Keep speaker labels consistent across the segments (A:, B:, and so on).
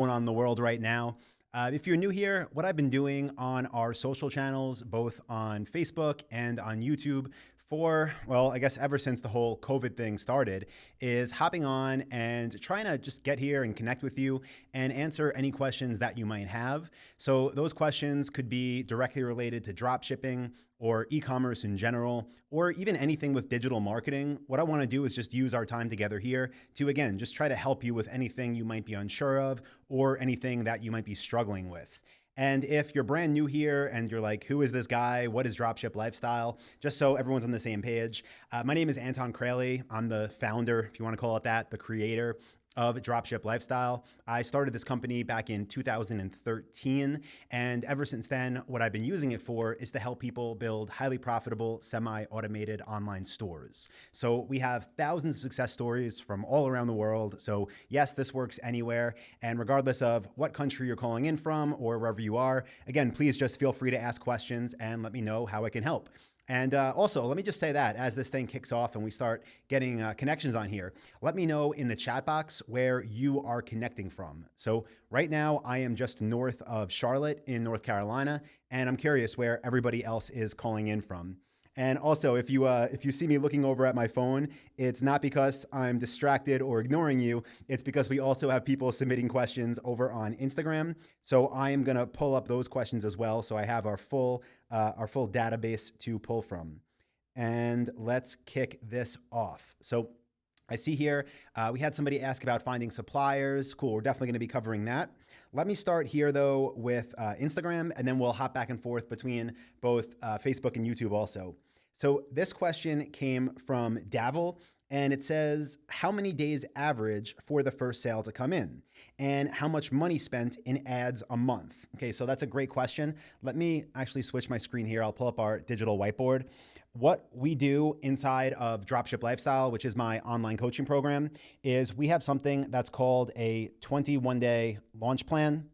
A: going on in the world right now. If you're new here, what I've been doing on our social channels, both on Facebook and on YouTube for, well, I guess ever since the whole COVID thing started, is hopping on and trying to just get here and connect with you and answer any questions that you might have. So those questions could be directly related to dropshipping or e-commerce in general, or even anything with digital marketing. What I want to do is just use our time together here to, again, just try to help you with anything you might be unsure of or anything that you might be struggling with. And if you're brand new here and you're like, who is this guy? What is Dropship Lifestyle? Just so everyone's on the same page. My name is Anton Kraly. I'm the founder, if you want to call it that, the creator of Dropship Lifestyle. I started this company back in 2013, and ever since then, what I've been using it for is to help people build highly profitable, semi-automated online stores. So we have thousands of success stories from all around the world. So yes, this works anywhere, and regardless of what country you're calling in from or wherever you are, again, please just feel free to ask questions and let me know how I can help. And also, let me just say that as this thing kicks off and we start getting connections on here, let me know in the chat box where you are connecting from. So right now, I am just north of Charlotte in North Carolina, and I'm curious where everybody else is calling in from. And also, if you see me looking over at my phone, it's not because I'm distracted or ignoring you. It's because we also have people submitting questions over on Instagram. So I am going to pull up those questions as well. So I have our full database to pull from. And let's kick this off. So I see here, we had somebody ask about finding suppliers. Cool, we're definitely going to be covering that. Let me start here though with Instagram, and then we'll hop back and forth between both Facebook and YouTube also. So this question came from Davil, and it says, how many days average for the first sale to come in? And how much money spent in ads a month? Okay, so that's a great question. Let me actually switch my screen here. I'll pull up our digital whiteboard. What we do inside of Dropship Lifestyle, which is my online coaching program, is we have something that's called a 21-day launch plan.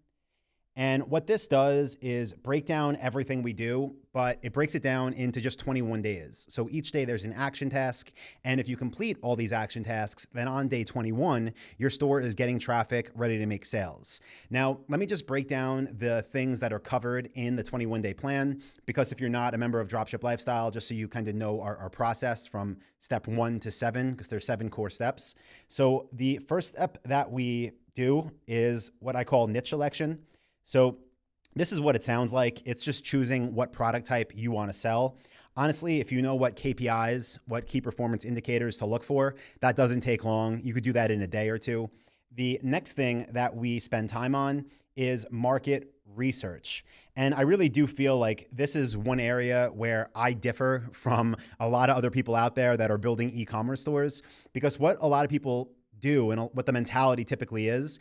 A: And what this does is break down everything we do, but it breaks it down into just 21 days. So each day there's an action task. And if you complete all these action tasks, then on day 21, your store is getting traffic, ready to make sales. Now, let me just break down the things that are covered in the 21-day plan, because if you're not a member of Dropship Lifestyle, just so you kind of know our process from step 1 to 7, because there's 7 core steps. So the first step that we do is what I call niche selection. So this is what it sounds like. It's just choosing what product type you want to sell. Honestly, if you know what KPIs, what key performance indicators to look for, that doesn't take long. You could do that in a day or two. The next thing that we spend time on is market research. And I really do feel like this is one area where I differ from a lot of other people out there that are building e-commerce stores, because what a lot of people do and what the mentality typically is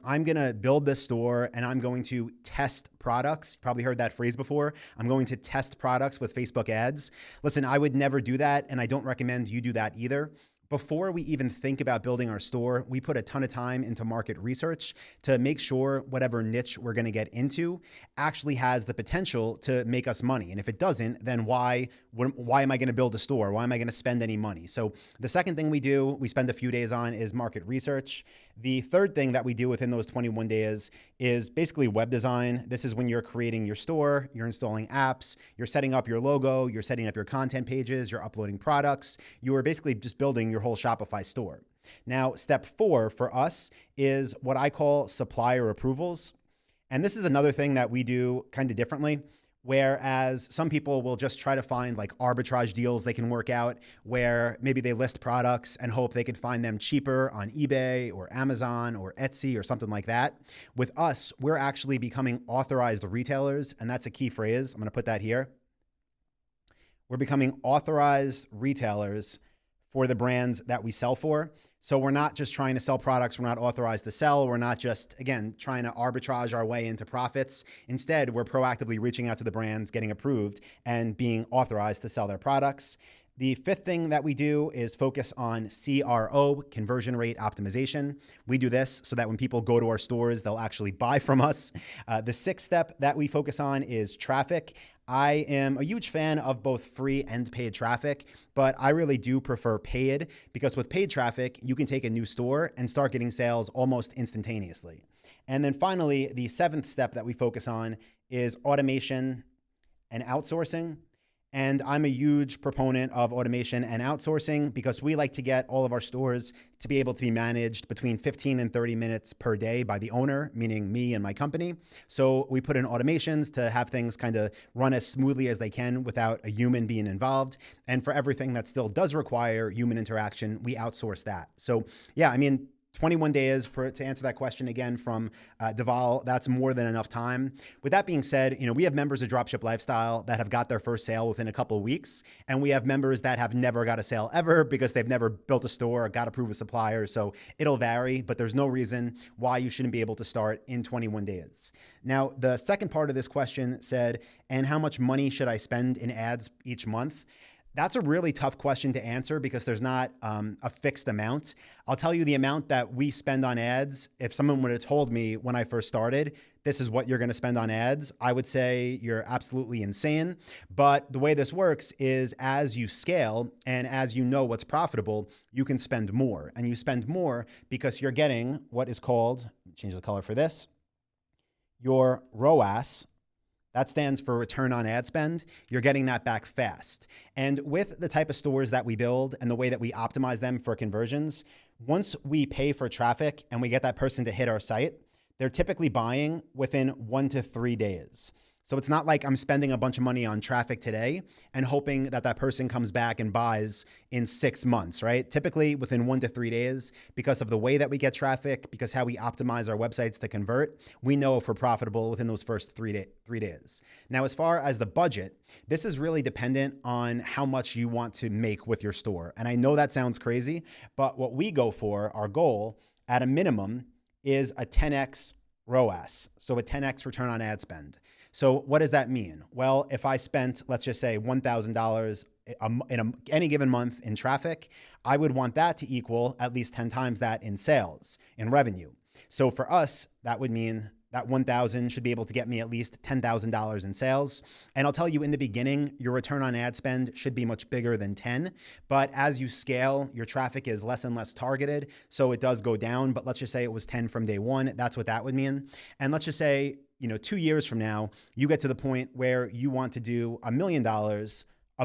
A: I'm going to build this store and I'm going to test products. You probably heard that phrase before. I'm going to test products with Facebook ads. Listen, I would never do that, and I don't recommend you do that either. Before we even think about building our store, we put a ton of time into market research to make sure whatever niche we're going to get into actually has the potential to make us money. And if it doesn't, then why am I going to build a store? Why am I going to spend any money? So the second thing we spend a few days on is market research. The third thing that we do within those 21 days is basically web design. This is when you're creating your store, you're installing apps, you're setting up your logo, you're setting up your content pages, you're uploading products. You are basically just building your whole Shopify store. Now, step 4 for us is what I call supplier approvals. And this is another thing that we do kind of differently. Whereas some people will just try to find like arbitrage deals they can work out, where maybe they list products and hope they could find them cheaper on eBay or Amazon or Etsy or something like that. With us, we're actually becoming authorized retailers, and that's a key phrase. I'm going to put that here. We're becoming authorized retailers for the brands that we sell for. So we're not just trying to sell products we're not authorized to sell. We're not just, again, trying to arbitrage our way into profits. Instead, we're proactively reaching out to the brands, getting approved, and being authorized to sell their products. The fifth thing that we do is focus on CRO, conversion rate optimization. We do this so that when people go to our stores, they'll actually buy from us. The sixth step that we focus on is traffic. I am a huge fan of both free and paid traffic, but I really do prefer paid because with paid traffic, you can take a new store and start getting sales almost instantaneously. And then finally, the seventh step that we focus on is automation and outsourcing. And I'm a huge proponent of automation and outsourcing because we like to get all of our stores to be able to be managed between 15 and 30 minutes per day by the owner, meaning me and my company. So we put in automations to have things kind of run as smoothly as they can without a human being involved. And for everything that still does require human interaction, we outsource that. So yeah, I mean, 21 days to answer that question again from Deval, that's more than enough time. With that being said, we have members of Dropship Lifestyle that have got their first sale within a couple of weeks. And we have members that have never got a sale ever because they've never built a store or got approved a supplier. So it'll vary, but there's no reason why you shouldn't be able to start in 21 days. Now, the second part of this question said, and how much money should I spend in ads each month? That's a really tough question to answer because there's not a fixed amount. I'll tell you the amount that we spend on ads. If someone would have told me when I first started, this is what you're going to spend on ads, I would say you're absolutely insane. But the way this works is as you scale and as you know what's profitable, you can spend more. And you spend more because you're getting what is called, change the color for this, your ROAS. That stands for return on ad spend. You're getting that back fast. And with the type of stores that we build and the way that we optimize them for conversions, once we pay for traffic and we get that person to hit our site, they're typically buying within 1 to 3 days. So it's not like I'm spending a bunch of money on traffic today and hoping that that person comes back and buys in 6 months, right? Typically within 1 to 3 days, because of the way that we get traffic, because how we optimize our websites to convert, we know if we're profitable within those first 3 days. Now, as far as the budget, this is really dependent on how much you want to make with your store. And I know that sounds crazy, but what we go for, our goal at a minimum, is a 10x ROAS, so a 10x return on ad spend. So what does that mean? Well, if I spent, let's just say $1,000 in any given month in traffic, I would want that to equal at least 10 times that in sales, in revenue. So for us, that would mean that 1,000 should be able to get me at least $10,000 in sales. And I'll tell you in the beginning, your return on ad spend should be much bigger than 10. But as you scale, your traffic is less and less targeted. So it does go down, but let's just say it was 10 from day one. That's what that would mean. And let's just say, 2 years from now, you get to the point where you want to do $1 million a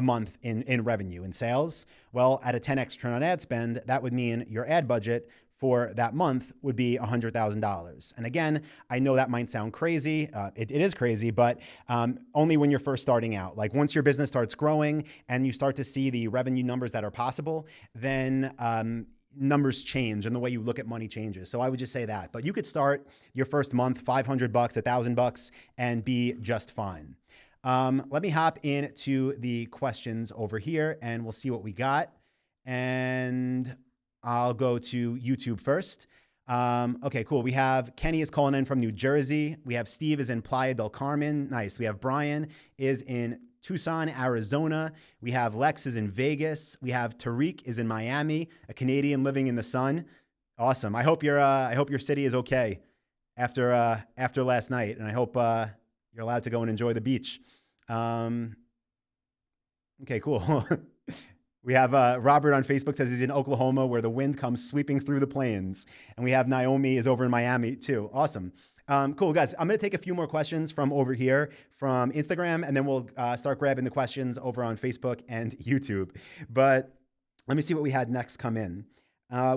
A: month in revenue, in sales. Well, at a 10x return on ad spend, that would mean your ad budget for that month would be $100,000. And again, I know that might sound crazy. It is crazy, but only when you're first starting out. Like once your business starts growing and you start to see the revenue numbers that are possible, then numbers change and the way you look at money changes. So I would just say that. But you could start your first month, $500, $1,000, and be just fine. Let me hop into the questions over here and we'll see what we got. And I'll go to YouTube first. Okay, cool. We have Kenny is calling in from New Jersey. We have Steve is in Playa del Carmen. Nice. We have Brian is in Tucson, Arizona. We have Lex is in Vegas. We have Tariq is in Miami, a Canadian living in the sun. Awesome. I hope your city is okay after last night, and I hope you're allowed to go and enjoy the beach. Okay, cool. We have Robert on Facebook says he's in Oklahoma where the wind comes sweeping through the plains. And we have Naomi is over in Miami too. Awesome. Cool, guys. I'm going to take a few more questions from over here from Instagram, and then we'll start grabbing the questions over on Facebook and YouTube. But let me see what we had next come in.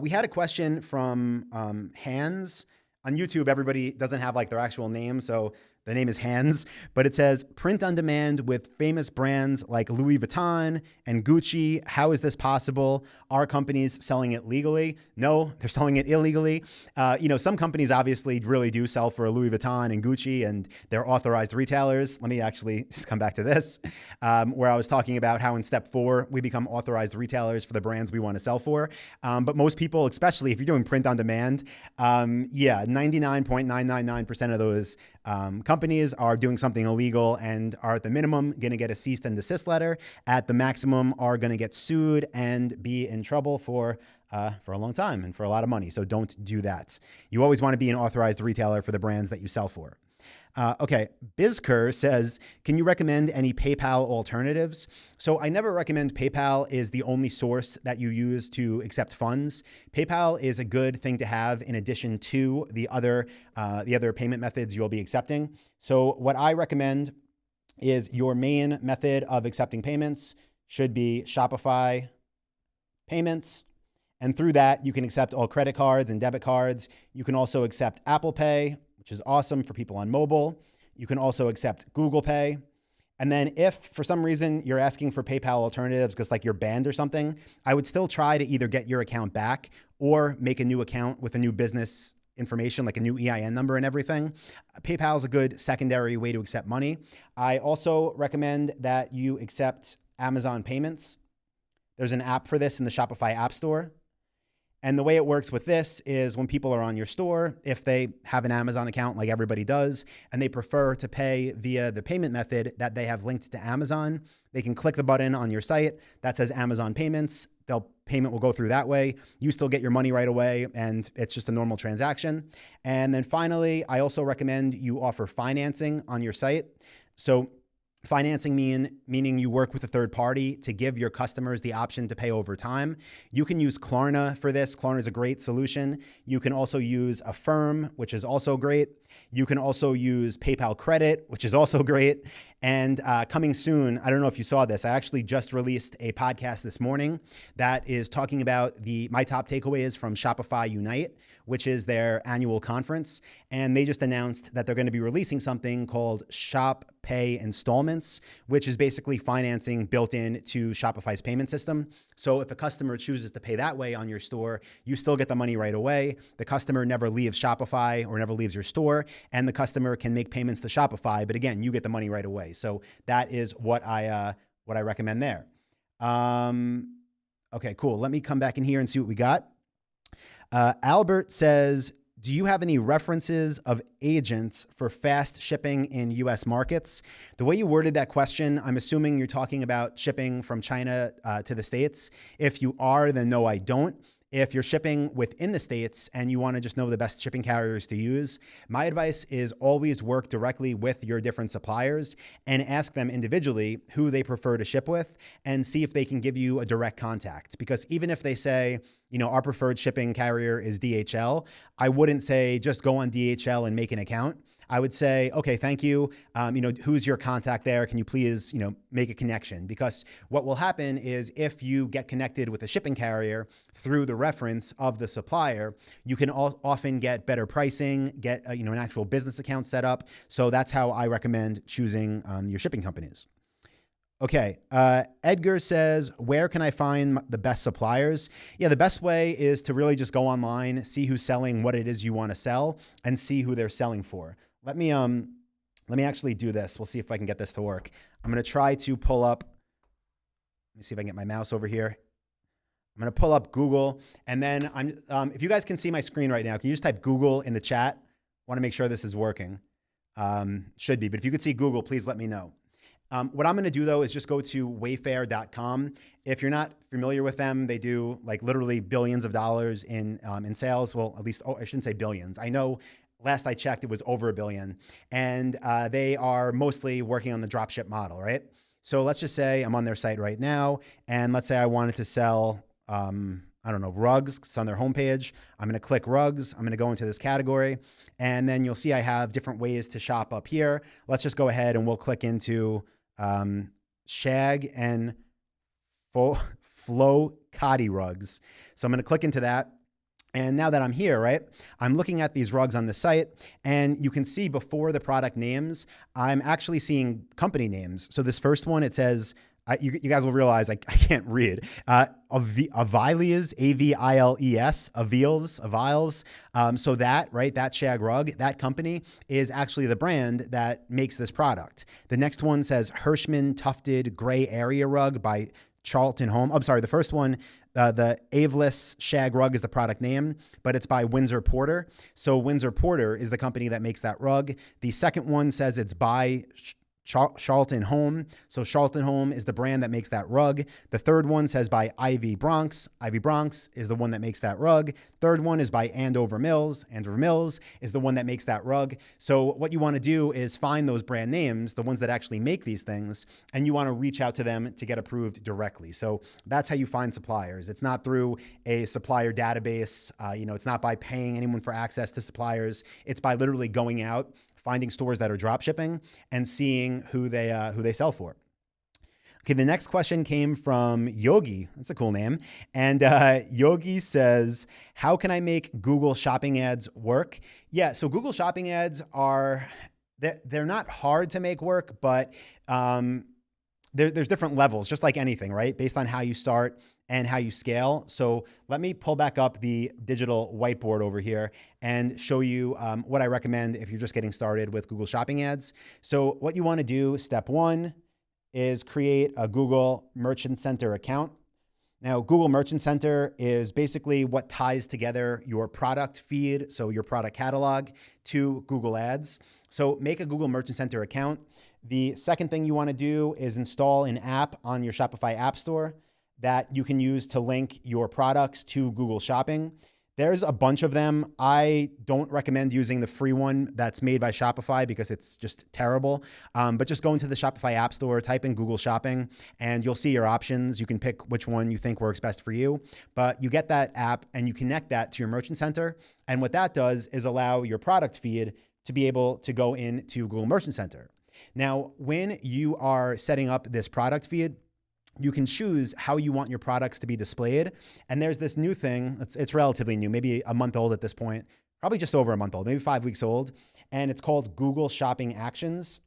A: We had a question from Hans. On YouTube, everybody doesn't have like their actual name, so the name is Hans, but it says print on demand with famous brands like Louis Vuitton and Gucci. How is this possible? Are companies selling it legally? No, they're selling it illegally. Some companies obviously really do sell for Louis Vuitton and Gucci and they're authorized retailers. Let me actually just come back to this, where I was talking about how in step 4, we become authorized retailers for the brands we want to sell for. But most people, especially if you're doing print on demand, 99.999% of those companies are doing something illegal and are at the minimum going to get a cease and desist letter. At the maximum are going to get sued and be in trouble for a long time and for a lot of money. So don't do that. You always want to be an authorized retailer for the brands that you sell for. Okay, Bizker says, can you recommend any PayPal alternatives? So I never recommend PayPal is the only source that you use to accept funds. PayPal is a good thing to have in addition to the other payment methods you'll be accepting. So what I recommend is your main method of accepting payments should be Shopify Payments. And through that, you can accept all credit cards and debit cards. You can also accept Apple Pay, which is awesome for people on mobile. You can also accept Google Pay. And then if for some reason you're asking for PayPal alternatives because like you're banned or something, I would still try to either get your account back or make a new account with a new business information, like a new EIN number and everything. PayPal is a good secondary way to accept money. I also recommend that you accept Amazon payments. There's an app for this in the Shopify App Store. And the way it works with this is when people are on your store, if they have an Amazon account like everybody does, and they prefer to pay via the payment method that they have linked to Amazon, they can click the button on your site that says Amazon Payments. Payment will go through that way. You still get your money right away, and it's just a normal transaction. And then finally, I also recommend you offer financing on your site. So financing meaning you work with a third party to give your customers the option to pay over time. You can use Klarna for this. Klarna is a great solution. You can also use Affirm, which is also great. You can also use PayPal Credit, which is also great. And coming soon, I don't know if you saw this, I actually just released a podcast this morning that is talking about my top takeaways from Shopify Unite, which is their annual conference. And they just announced that they're going to be releasing something called Shop Pay Installments, which is basically financing built in to Shopify's payment system. So if a customer chooses to pay that way on your store, you still get the money right away. The customer never leaves Shopify or never leaves your store, and the customer can make payments to Shopify. But again, you get the money right away. So that is what I recommend there. Okay, cool. Let me come back in here and see what we got. Albert says, do you have any references of agents for fast shipping in US markets? The way you worded that question, I'm assuming you're talking about shipping from China to the States. If you are, then no, I don't. If you're shipping within the States and you want to just know the best shipping carriers to use, my advice is always work directly with your different suppliers and ask them individually who they prefer to ship with and see if they can give you a direct contact. Because even if they say, our preferred shipping carrier is DHL, I wouldn't say just go on DHL and make an account. I would say, okay, thank you. Who's your contact there? Can you please, make a connection? Because what will happen is if you get connected with a shipping carrier through the reference of the supplier, you can often get better pricing, get an actual business account set up. So that's how I recommend choosing your shipping companies. Okay, Edgar says, where can I find the best suppliers? Yeah, the best way is to really just go online, see who's selling what it is you want to sell, and see who they're selling for. Let me actually do this. We'll see if I can get this to work. I'm going to try to pull up. Let me see if I can get my mouse over here. I'm going to pull up Google, and then if you guys can see my screen right now, can you just type Google in the chat? I want to make sure this is working. Should be, but if you could see Google, please let me know. What I'm going to do though is just go to wayfair.com. If you're not familiar with them, they do like literally billions of dollars in sales. Well, at least, I shouldn't say billions. I know last I checked, it was over $1 billion, and they are mostly working on the dropship model, right? So let's just say I'm on their site right now, and let's say I wanted to sell, rugs. It's on their homepage. I'm going to click rugs. I'm going to go into this category, and then you'll see I have different ways to shop up here. Let's just go ahead and we'll click into shag and flow cotty rugs. So I'm going to click into that. And now that I'm here, right, I'm looking at these rugs on the site, and you can see before the product names, I'm actually seeing company names. So this first one, it says, you guys will realize I can't read. Aviles, A-V-I-L-E-S, Aviles. So that shag rug, that company is actually the brand that makes this product. The next one says Hirschman Tufted Gray Area Rug by Charlton Home. I'm sorry, the first one, the Aveless Shag Rug is the product name, but it's by Windsor Porter. So Windsor Porter is the company that makes that rug. The second one says it's by Charlton Home. So Charlton Home is the brand that makes that rug. The third one says by Ivy Bronx. Ivy Bronx is the one that makes that rug. Third one is by Andover Mills. Andover Mills is the one that makes that rug. So what you want to do is find those brand names, the ones that actually make these things, and you want to reach out to them to get approved directly. So that's how you find suppliers. It's not through a supplier database. It's not by paying anyone for access to suppliers. It's by literally going out, finding stores that are drop shipping and seeing who they sell for. Okay, the next question came from Yogi. That's a cool name. And Yogi says, how can I make Google Shopping ads work? Yeah, so Google Shopping ads they're not hard to make work, but there's different levels, just like anything, right? Based on how you start and how you scale. So let me pull back up the digital whiteboard over here and show you what I recommend if you're just getting started with Google Shopping ads. So what you want to do, step one, is create a Google Merchant Center account. Now, Google Merchant Center is basically what ties together your product feed, so your product catalog, to Google Ads. So make a Google Merchant Center account. The second thing you want to do is install an app on your Shopify App Store that you can use to link your products to Google Shopping. There's a bunch of them. I don't recommend using the free one that's made by Shopify because it's just terrible. But just go into the Shopify App Store, type in Google Shopping, and you'll see your options. You can pick which one you think works best for you. But you get that app and you connect that to your Merchant Center. And what that does is allow your product feed to be able to go into Google Merchant Center. Now, when you are setting up this product feed, you can choose how you want your products to be displayed. And there's this new thing, it's relatively new, maybe a month old at this point, probably just over a month old, maybe 5 weeks old. And it's called Google Shopping Actions.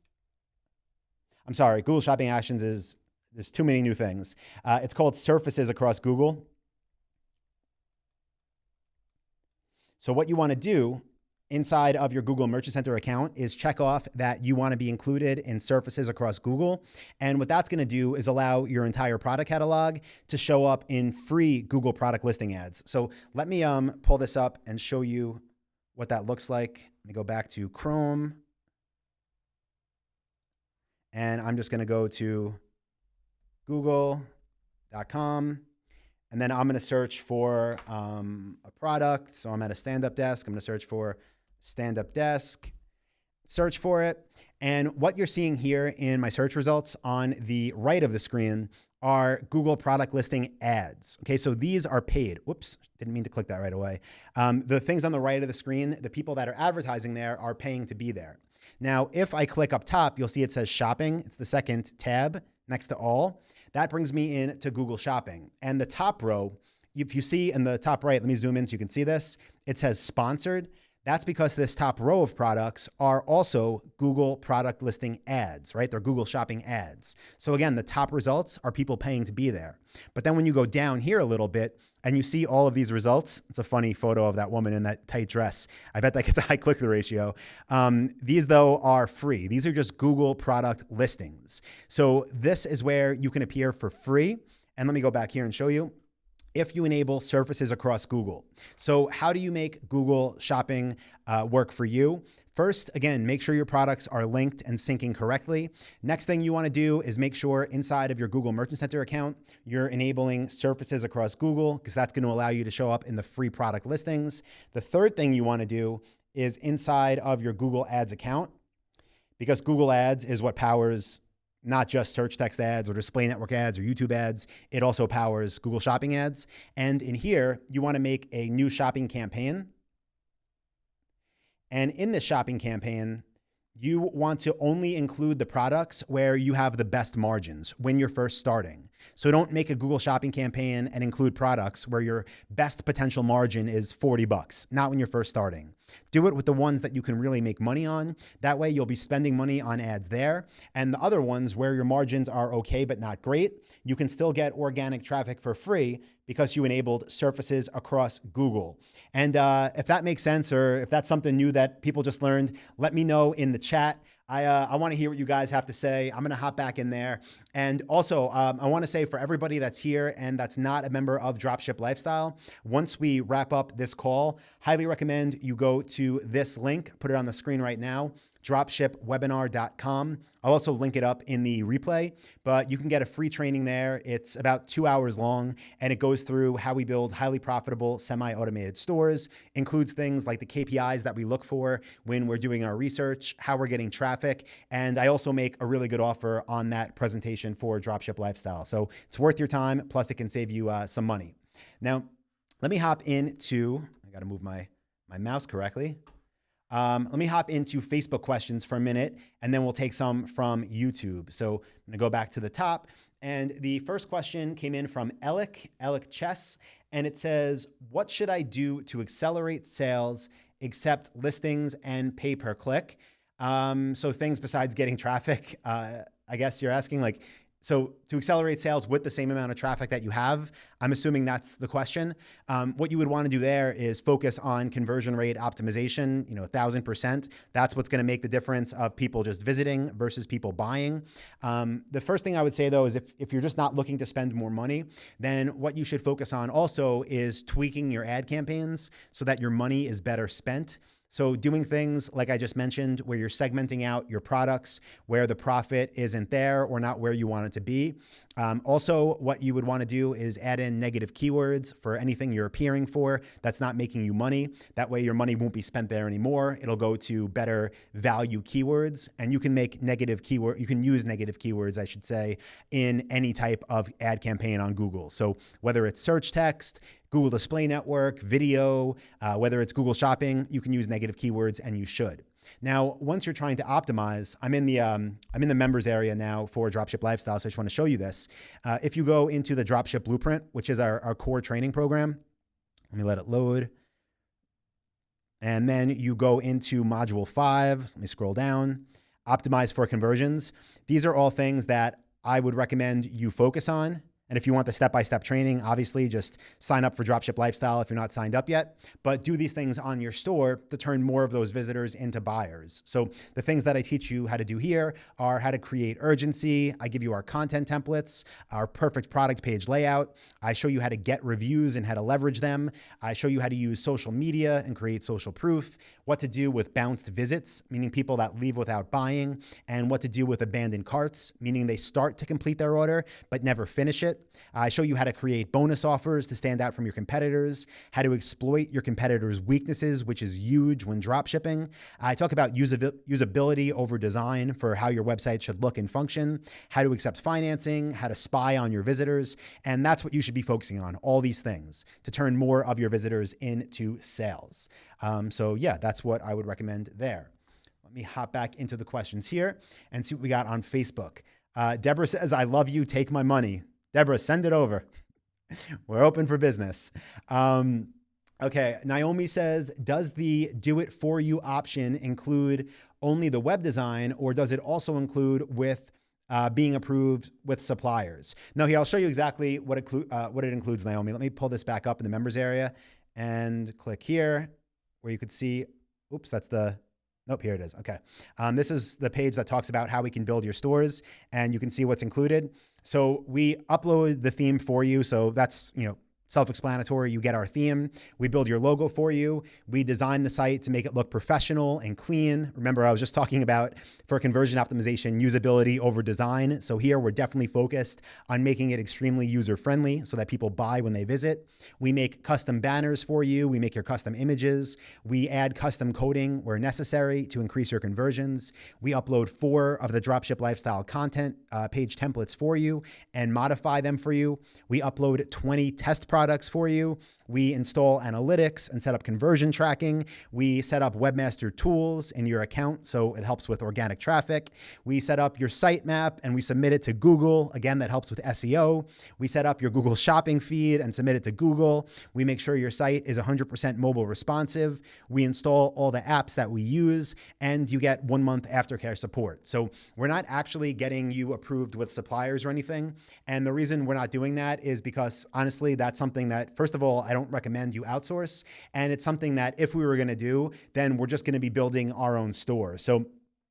A: I'm sorry, Google Shopping Actions there's too many new things. It's called Surfaces across Google. So what you want to do inside of your Google Merchant Center account is check off that you want to be included in surfaces across Google. And what that's going to do is allow your entire product catalog to show up in free Google product listing ads. So let me pull this up and show you what that looks like. Let me go back to Chrome. And I'm just going to go to google.com. And then I'm going to search for a product. So I'm at a stand-up desk. I'm going to search for stand-up desk, search for it. And what you're seeing here in my search results on the right of the screen are Google product listing ads. Okay, so these are paid. Whoops, didn't mean to click that right away. The things on the right of the screen, the people that are advertising there are paying to be there. Now, if I click up top, you'll see it says shopping. It's the second tab next to all. That brings me in to Google Shopping. And the top row, if you see in the top right, let me zoom in so you can see this, it says sponsored. That's because this top row of products are also Google product listing ads, right? They're Google Shopping ads. So again, the top results are people paying to be there. But then when you go down here a little bit and you see all of these results, it's a funny photo of that woman in that tight dress. I bet that gets a high click-through ratio. These though are free. These are just Google product listings. So this is where you can appear for free. And let me go back here and show you. If you enable surfaces across Google. So how do you make Google Shopping work for you? First, again, make sure your products are linked and syncing correctly. Next thing you want to do is make sure inside of your Google Merchant Center account, you're enabling surfaces across Google because that's going to allow you to show up in the free product listings. The third thing you want to do is inside of your Google Ads account, because Google Ads is what powers not just search text ads or display network ads or YouTube ads. It also powers Google Shopping ads. And in here, you want to make a new shopping campaign. And in this shopping campaign, you want to only include the products where you have the best margins when you're first starting. So don't make a Google Shopping campaign and include products where your best potential margin is $40, not when you're first starting. Do it with the ones that you can really make money on. That way you'll be spending money on ads there. And the other ones where your margins are okay but not great, you can still get organic traffic for free because you enabled surfaces across Google. And if that makes sense, or if that's something new that people just learned, let me know in the chat. I want to hear what you guys have to say. I'm going to hop back in there. And also, I want to say for everybody that's here and that's not a member of Dropship Lifestyle, once we wrap up this call, highly recommend you go to this link, put it on the screen right now, dropshipwebinar.com. I'll also link it up in the replay, but you can get a free training there. It's about 2 hours long, and it goes through how we build highly profitable semi-automated stores, includes things like the KPIs that we look for when we're doing our research, how we're getting traffic, and I also make a really good offer on that presentation for Dropship Lifestyle. So it's worth your time, plus it can save you some money. Now, let me hop into, I gotta move my mouse correctly. Let me hop into Facebook questions for a minute, and then we'll take some from YouTube. So I'm gonna go back to the top, and the first question came in from Alec Chess, and it says, what should I do to accelerate sales except listings and pay per click? So things besides getting traffic, I guess you're asking, like, so to accelerate sales with the same amount of traffic that you have, I'm assuming that's the question. What you would want to do there is focus on conversion rate optimization, 1,000%. That's what's going to make the difference of people just visiting versus people buying. The first thing I would say though is if you're just not looking to spend more money, then what you should focus on also is tweaking your ad campaigns so that your money is better spent. So doing things like I just mentioned, where you're segmenting out your products, where the profit isn't there or not where you want it to be. Also, what you would want to do is add in negative keywords for anything you're appearing for that's not making you money. That way your money won't be spent there anymore. It'll go to better value keywords, and you can make you can use negative keywords, I should say, in any type of ad campaign on Google. So whether it's search text, Google Display Network, video, whether it's Google Shopping, you can use negative keywords, and you should. Now, once you're trying to optimize, I'm in the members area now for Dropship Lifestyle, so I just want to show you this. If you go into the Dropship Blueprint, which is our core training program, let me let it load. And then you go into module 5. So let me scroll down. Optimize for conversions. These are all things that I would recommend you focus on. And if you want the step-by-step training, obviously just sign up for Dropship Lifestyle if you're not signed up yet, but do these things on your store to turn more of those visitors into buyers. So the things that I teach you how to do here are how to create urgency. I give you our content templates, our perfect product page layout. I show you how to get reviews and how to leverage them. I show you how to use social media and create social proof, what to do with bounced visits, meaning people that leave without buying, and what to do with abandoned carts, meaning they start to complete their order but never finish it. I show you how to create bonus offers to stand out from your competitors, how to exploit your competitors' weaknesses, which is huge when drop shipping. I talk about usability over design for how your website should look and function, how to accept financing, how to spy on your visitors, and that's what you should be focusing on, all these things, to turn more of your visitors into sales. So yeah, that's what I would recommend there. Let me hop back into the questions here and see what we got on Facebook. Deborah says, I love you, take my money. Deborah, send it over. We're open for business. Okay, Naomi says, does the do it for you option include only the web design, or does it also include with being approved with suppliers? No, here, I'll show you exactly what it includes, Naomi. Let me pull this back up in the members area and click here where you could see, oops, nope, here it is. Okay. This is the page that talks about how we can build your stores, and you can see what's included. So we upload the theme for you. So that's, self-explanatory. You get our theme. We build your logo for you. We design the site to make it look professional and clean. Remember, I was just talking about, for conversion optimization, usability over design. So here we're definitely focused on making it extremely user-friendly so that people buy when they visit. We make custom banners for you. We make your custom images. We add custom coding where necessary to increase your conversions. We upload 4 of the Dropship Lifestyle content page templates for you and modify them for you. We upload 20 test products for you. We install analytics and set up conversion tracking. We set up webmaster tools in your account, so it helps with organic traffic. We set up your sitemap and we submit it to Google. Again, that helps with SEO. We set up your Google shopping feed and submit it to Google. We make sure your site is 100% mobile responsive. We install all the apps that we use, and you get 1 month aftercare support. So we're not actually getting you approved with suppliers or anything. And the reason we're not doing that is because, honestly, that's something that, first of all, I don't recommend you outsource. And it's something that if we were going to do, then we're just going to be building our own store. So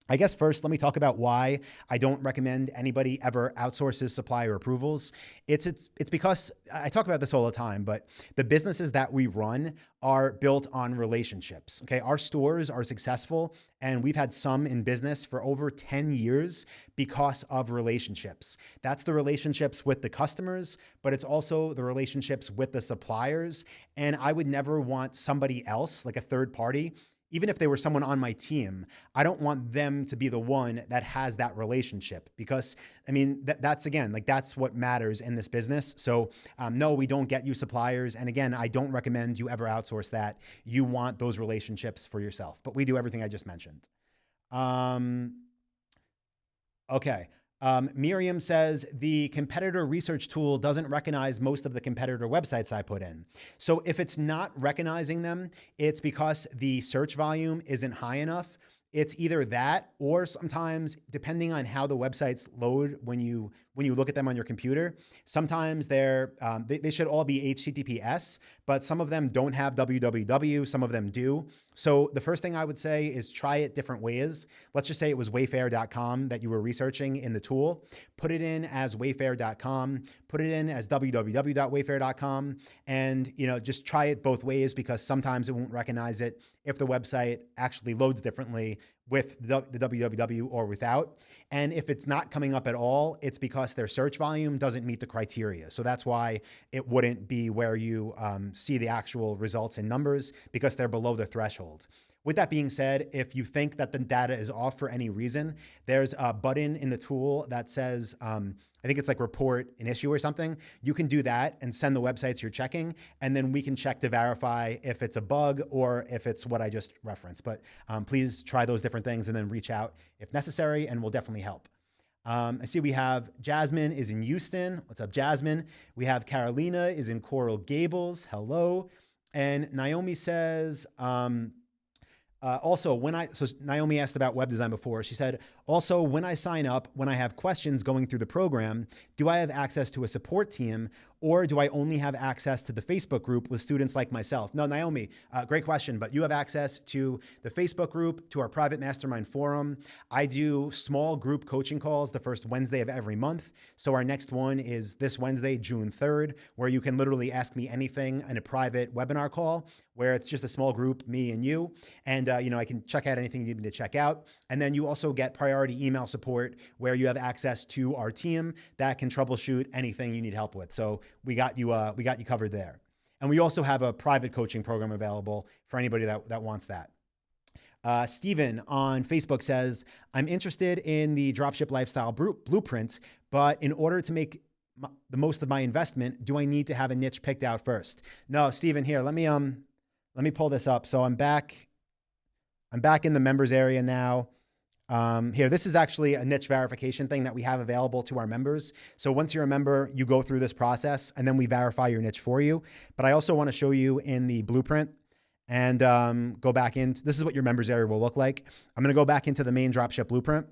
A: I guess first, let me talk about why I don't recommend anybody ever outsources supplier approvals. It's because I talk about this all the time, but the businesses that we run are built on relationships. Okay, our stores are successful, and we've had some in business for over 10 years because of relationships. That's the relationships with the customers, but it's also the relationships with the suppliers. And I would never want somebody else, like a third party, even if they were someone on my team, I don't want them to be the one that has that relationship, because I mean, that's again, like that's what matters in this business. So no, we don't get you suppliers. And again, I don't recommend you ever outsource that. You want those relationships for yourself, but we do everything I just mentioned. Okay. Miriam says the competitor research tool doesn't recognize most of the competitor websites I put in. So if it's not recognizing them, it's because the search volume isn't high enough. It's either that, or sometimes, depending on how the websites load when you look at them on your computer, sometimes they should all be HTTPS, but some of them don't have www, some of them do. So the first thing I would say is try it different ways. Let's just say it was wayfair.com that you were researching in the tool. Put it in as wayfair.com, put it in as www.wayfair.com, and just try it both ways, because sometimes it won't recognize it if the website actually loads differently with the www or without. And if it's not coming up at all, it's because their search volume doesn't meet the criteria. So that's why it wouldn't be where you see the actual results in numbers, because they're below the threshold. With that being said, if you think that the data is off for any reason, there's a button in the tool that says, I think it's like report an issue or something. You can do that and send the websites you're checking, and then we can check to verify if it's a bug or if it's what I just referenced. But please try those different things and then reach out if necessary, and we'll definitely help. I see we have Jasmine is in Houston. What's up, Jasmine? We have Carolina is in Coral Gables. Hello. And Naomi says, so Naomi asked about web design before. She said, also, when I sign up, when I have questions going through the program, do I have access to a support team, or do I only have access to the Facebook group with students like myself? No, Naomi, great question, but you have access to the Facebook group, to our private mastermind forum. I do small group coaching calls the first Wednesday of every month. So our next one is this Wednesday, June 3rd, where you can literally ask me anything in a private webinar call, where it's just a small group, me and you. And I can check out anything you need me to check out. And then you also get priority email support, where you have access to our team that can troubleshoot anything you need help with. So we got you covered there. And we also have a private coaching program available for anybody that wants that. Steven on Facebook says, I'm interested in the Dropship Lifestyle Blueprint, but in order to make the most of my investment, do I need to have a niche picked out first? No, Steven, here, let me pull this up. So I'm back in the members area now. Here, this is actually a niche verification thing that we have available to our members. So once you're a member, you go through this process and then we verify your niche for you. But I also want to show you in the blueprint and go back into, this is what your members area will look like. I'm going to go back into the main Dropship blueprint,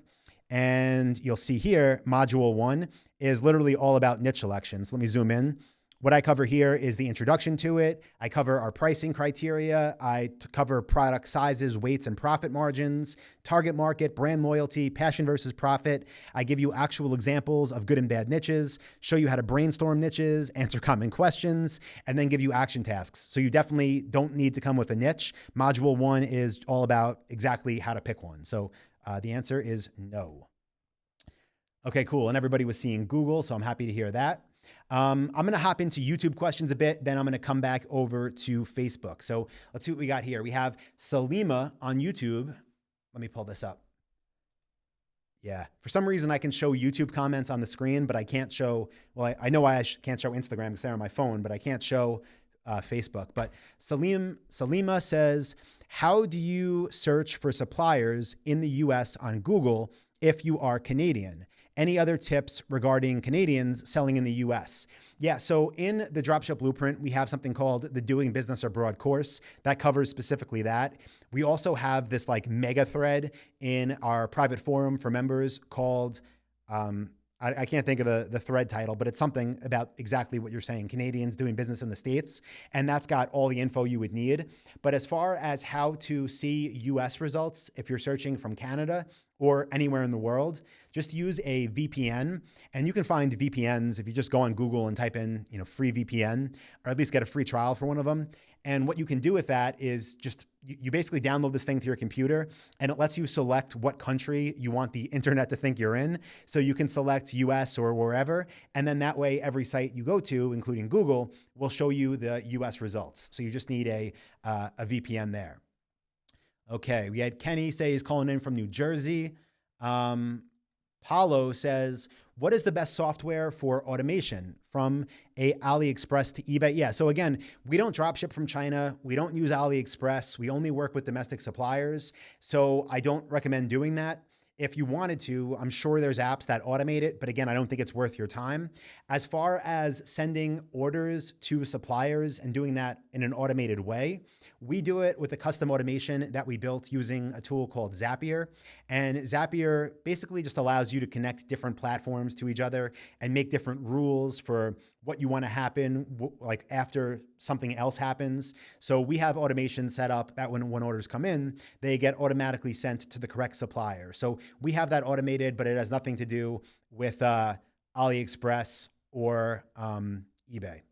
A: and you'll see here, module 1 is literally all about niche selections. Let me zoom in. What I cover here is the introduction to it. I cover our pricing criteria. I cover product sizes, weights, and profit margins, target market, brand loyalty, passion versus profit. I give you actual examples of good and bad niches, show you how to brainstorm niches, answer common questions, and then give you action tasks. So you definitely don't need to come with a niche. Module 1 is all about exactly how to pick one. So the answer is no. Okay, cool. And everybody was seeing Google, so I'm happy to hear that. I'm going to hop into YouTube questions a bit, then I'm going to come back over to Facebook. So let's see what we got here. We have Salima on YouTube. Let me pull this up. Yeah, for some reason I can show YouTube comments on the screen, but I can't show, well, I know why I can't show Instagram because they're on my phone, but I can't show Facebook. But Salima says, how do you search for suppliers in the US on Google if you are Canadian? Any other tips regarding Canadians selling in the US? Yeah, so in the Dropship Blueprint, we have something called the Doing Business Abroad course that covers specifically that. We also have this like mega thread in our private forum for members called, I I can't think of the thread title, but it's something about exactly what you're saying, Canadians doing business in the States. And that's got all the info you would need. But as far as how to see US results, if you're searching from Canada or anywhere in the world, just use a VPN. And you can find VPNs if you just go on Google and type in, free VPN, or at least get a free trial for one of them. And what you can do with that is just, you basically download this thing to your computer, and it lets you select what country you want the internet to think you're in. So you can select US or wherever. And then that way, every site you go to, including Google, will show you the US results. So you just need a VPN there. Okay, we had Kenny say he's calling in from New Jersey. Paulo says, what is the best software for automation from AliExpress to eBay? Yeah, so again, we don't drop ship from China. We don't use AliExpress. We only work with domestic suppliers. So I don't recommend doing that. If you wanted to, I'm sure there's apps that automate it, but again, I don't think it's worth your time. As far as sending orders to suppliers and doing that in an automated way, we do it with a custom automation that we built using a tool called Zapier. And Zapier basically just allows you to connect different platforms to each other and make different rules for what you want to happen, like after something else happens. So we have automation set up that when orders come in, they get automatically sent to the correct supplier. So we have that automated, but it has nothing to do with AliExpress or eBay.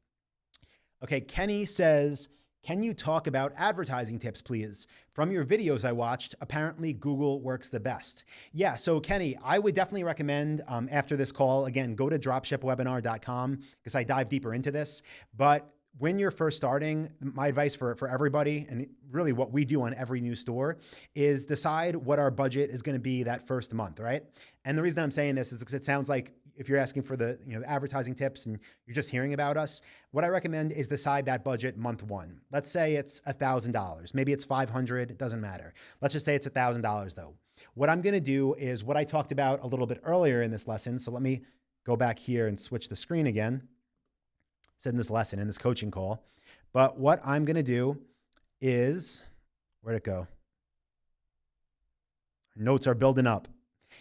A: Okay, Kenny says, can you talk about advertising tips, please? From your videos I watched, apparently Google works the best. Yeah, so Kenny, I would definitely recommend after this call, again, go to dropshipwebinar.com because I dive deeper into this. But when you're first starting, my advice for everybody, and really what we do on every new store, is decide what our budget is going to be that first month, right? And the reason I'm saying this is because it sounds like if you're asking for the advertising tips and you're just hearing about us, what I recommend is decide that budget month one. Let's say it's $1,000. Maybe it's $500. It doesn't matter. Let's just say it's $1,000 though. What I'm going to do is what I talked about a little bit earlier in this lesson. So let me go back here and switch the screen again. Said in this lesson, in this coaching call. But what I'm going to do is, where'd it go? Notes are building up.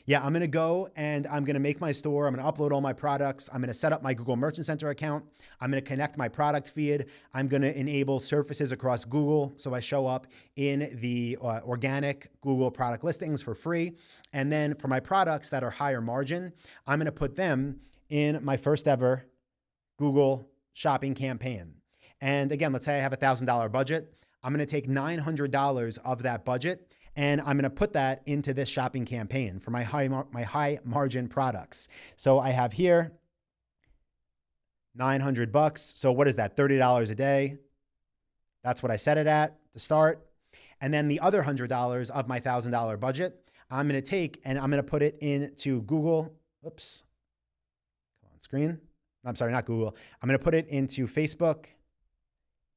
A: Yeah, I'm going to go and I'm going to make my store. I'm going to upload all my products. I'm going to set up my Google Merchant Center account. I'm going to connect my product feed. I'm going to enable surfaces across Google so I show up in the organic Google product listings for free. And then for my products that are higher margin, I'm going to put them in my first ever Google shopping campaign. And again, let's say I have $1,000 budget. I'm going to take $900 of that budget and I'm going to put that into this shopping campaign for my high margin products. So I have here $900. So what is that? $30 a day. That's what I set it at to start. And then the other $100 of my $1,000 budget, I'm going to take and I'm going to put it into Google. Oops. Come on screen. I'm sorry, not Google. I'm going to put it into Facebook,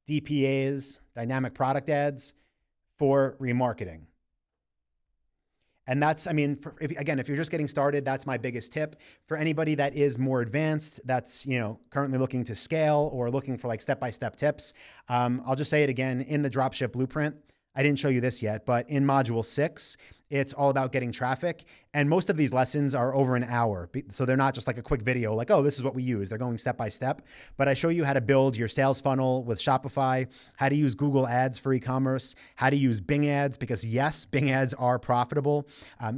A: DPAs, dynamic product ads for remarketing. And that's, I mean, if you're just getting started, that's my biggest tip. For anybody that is more advanced, that's, currently looking to scale or looking for like step-by-step tips. I'll just say it again in the Dropship Blueprint. I didn't show you this yet, but in module 6, it's all about getting traffic. And most of these lessons are over an hour. So they're not just like a quick video like, oh, this is what we use. They're going step by step. But I show you how to build your sales funnel with Shopify, how to use Google ads for e-commerce, how to use Bing ads, because yes, Bing ads are profitable.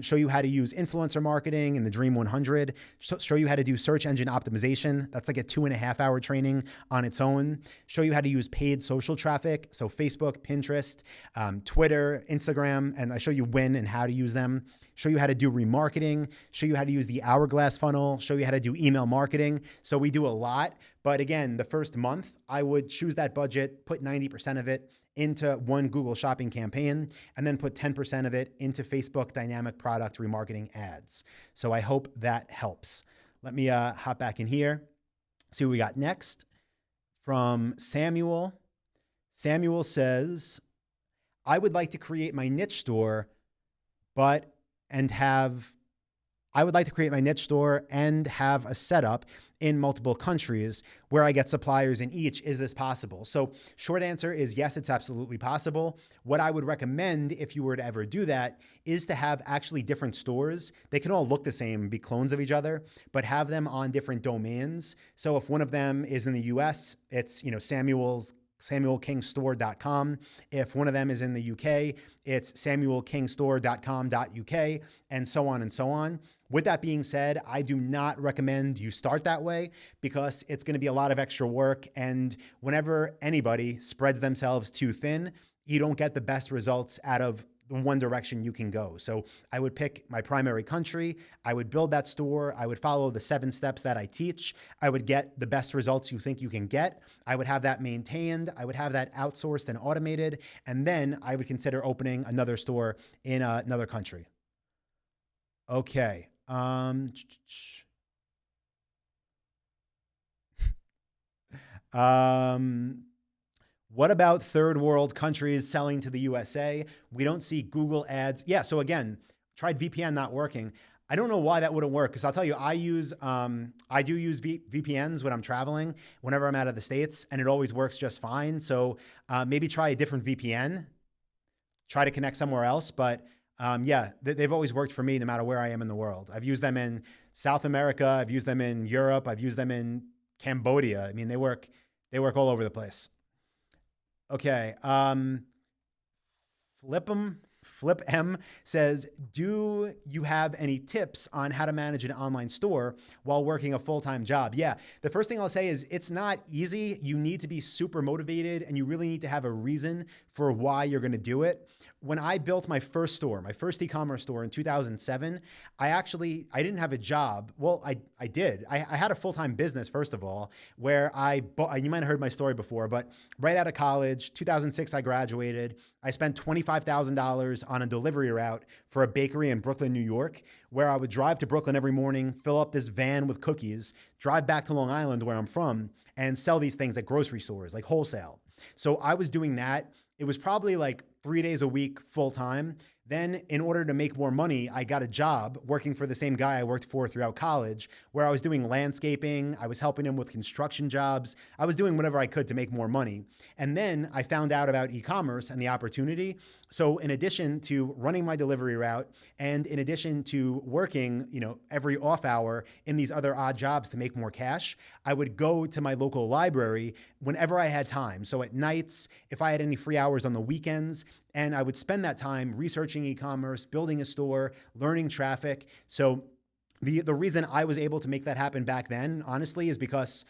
A: Show you how to use influencer marketing in the Dream 100. Show you how to do search engine optimization. That's like a 2.5-hour training on its own. Show you how to use paid social traffic. So Facebook, Pinterest, Twitter, Instagram, and I show you when and how to use them. Show you how to do remarketing, show you how to use the hourglass funnel, show you how to do email marketing. So we do a lot. But again, the first month, I would choose that budget, put 90% of it into one Google shopping campaign, and then put 10% of it into Facebook dynamic product remarketing ads. So I hope that helps. Let me hop back in here, see what we got next from Samuel. Samuel says, I would like to create my niche store, and have I would like to create my niche store and have a setup in multiple countries where I get suppliers in each. Is this possible? So short answer is yes, it's absolutely possible. What I would recommend if you were to ever do that is to have actually different stores. They can all look the same, be clones of each other, but have them on different domains. So if one of them is in the US, it's, samuelkingstore.com. If one of them is in the UK, it's samuelkingstore.com.uk, and so on and so on. With that being said, I do not recommend you start that way because it's going to be a lot of extra work. And whenever anybody spreads themselves too thin, you don't get the best results out of the one direction you can go. So I would pick my primary country. I would build that store. I would follow the 7 steps that I teach. I would get the best results you think you can get. I would have that maintained. I would have that outsourced and automated. And then I would consider opening another store in another country. Okay. What about third world countries selling to the USA? We don't see Google ads. Yeah. So again, tried VPN not working. I don't know why that wouldn't work. Cause I'll tell you, I do use VPNs when I'm traveling, whenever I'm out of the States, and it always works just fine. So maybe try a different VPN, try to connect somewhere else. But yeah, they've always worked for me no matter where I am in the world. I've used them in South America. I've used them in Europe. I've used them in Cambodia. I mean, they work all over the place. Okay. Flip M says, do you have any tips on how to manage an online store while working a full-time job? Yeah. The first thing I'll say is it's not easy. You need to be super motivated and you really need to have a reason for why you're going to do it. When I built my first store, my first e-commerce store in 2007, I didn't have a job. Well, I did. I had a full-time business, first of all, where I bought, you might have heard my story before, but right out of college, 2006, I graduated. I spent $25,000 on a delivery route for a bakery in Brooklyn, New York, where I would drive to Brooklyn every morning, fill up this van with cookies, drive back to Long Island, where I'm from, and sell these things at grocery stores, like wholesale. So I was doing that. It was probably like 3 days a week full time. Then in order to make more money, I got a job working for the same guy I worked for throughout college, where I was doing landscaping. I was helping him with construction jobs. I was doing whatever I could to make more money. And then I found out about e-commerce and the opportunity. So in addition to running my delivery route and in addition to working, every off hour in these other odd jobs to make more cash, I would go to my local library whenever I had time. So at nights, if I had any free hours on the weekends, and I would spend that time researching e-commerce, building a store, learning traffic. So the reason I was able to make that happen back then, honestly, is because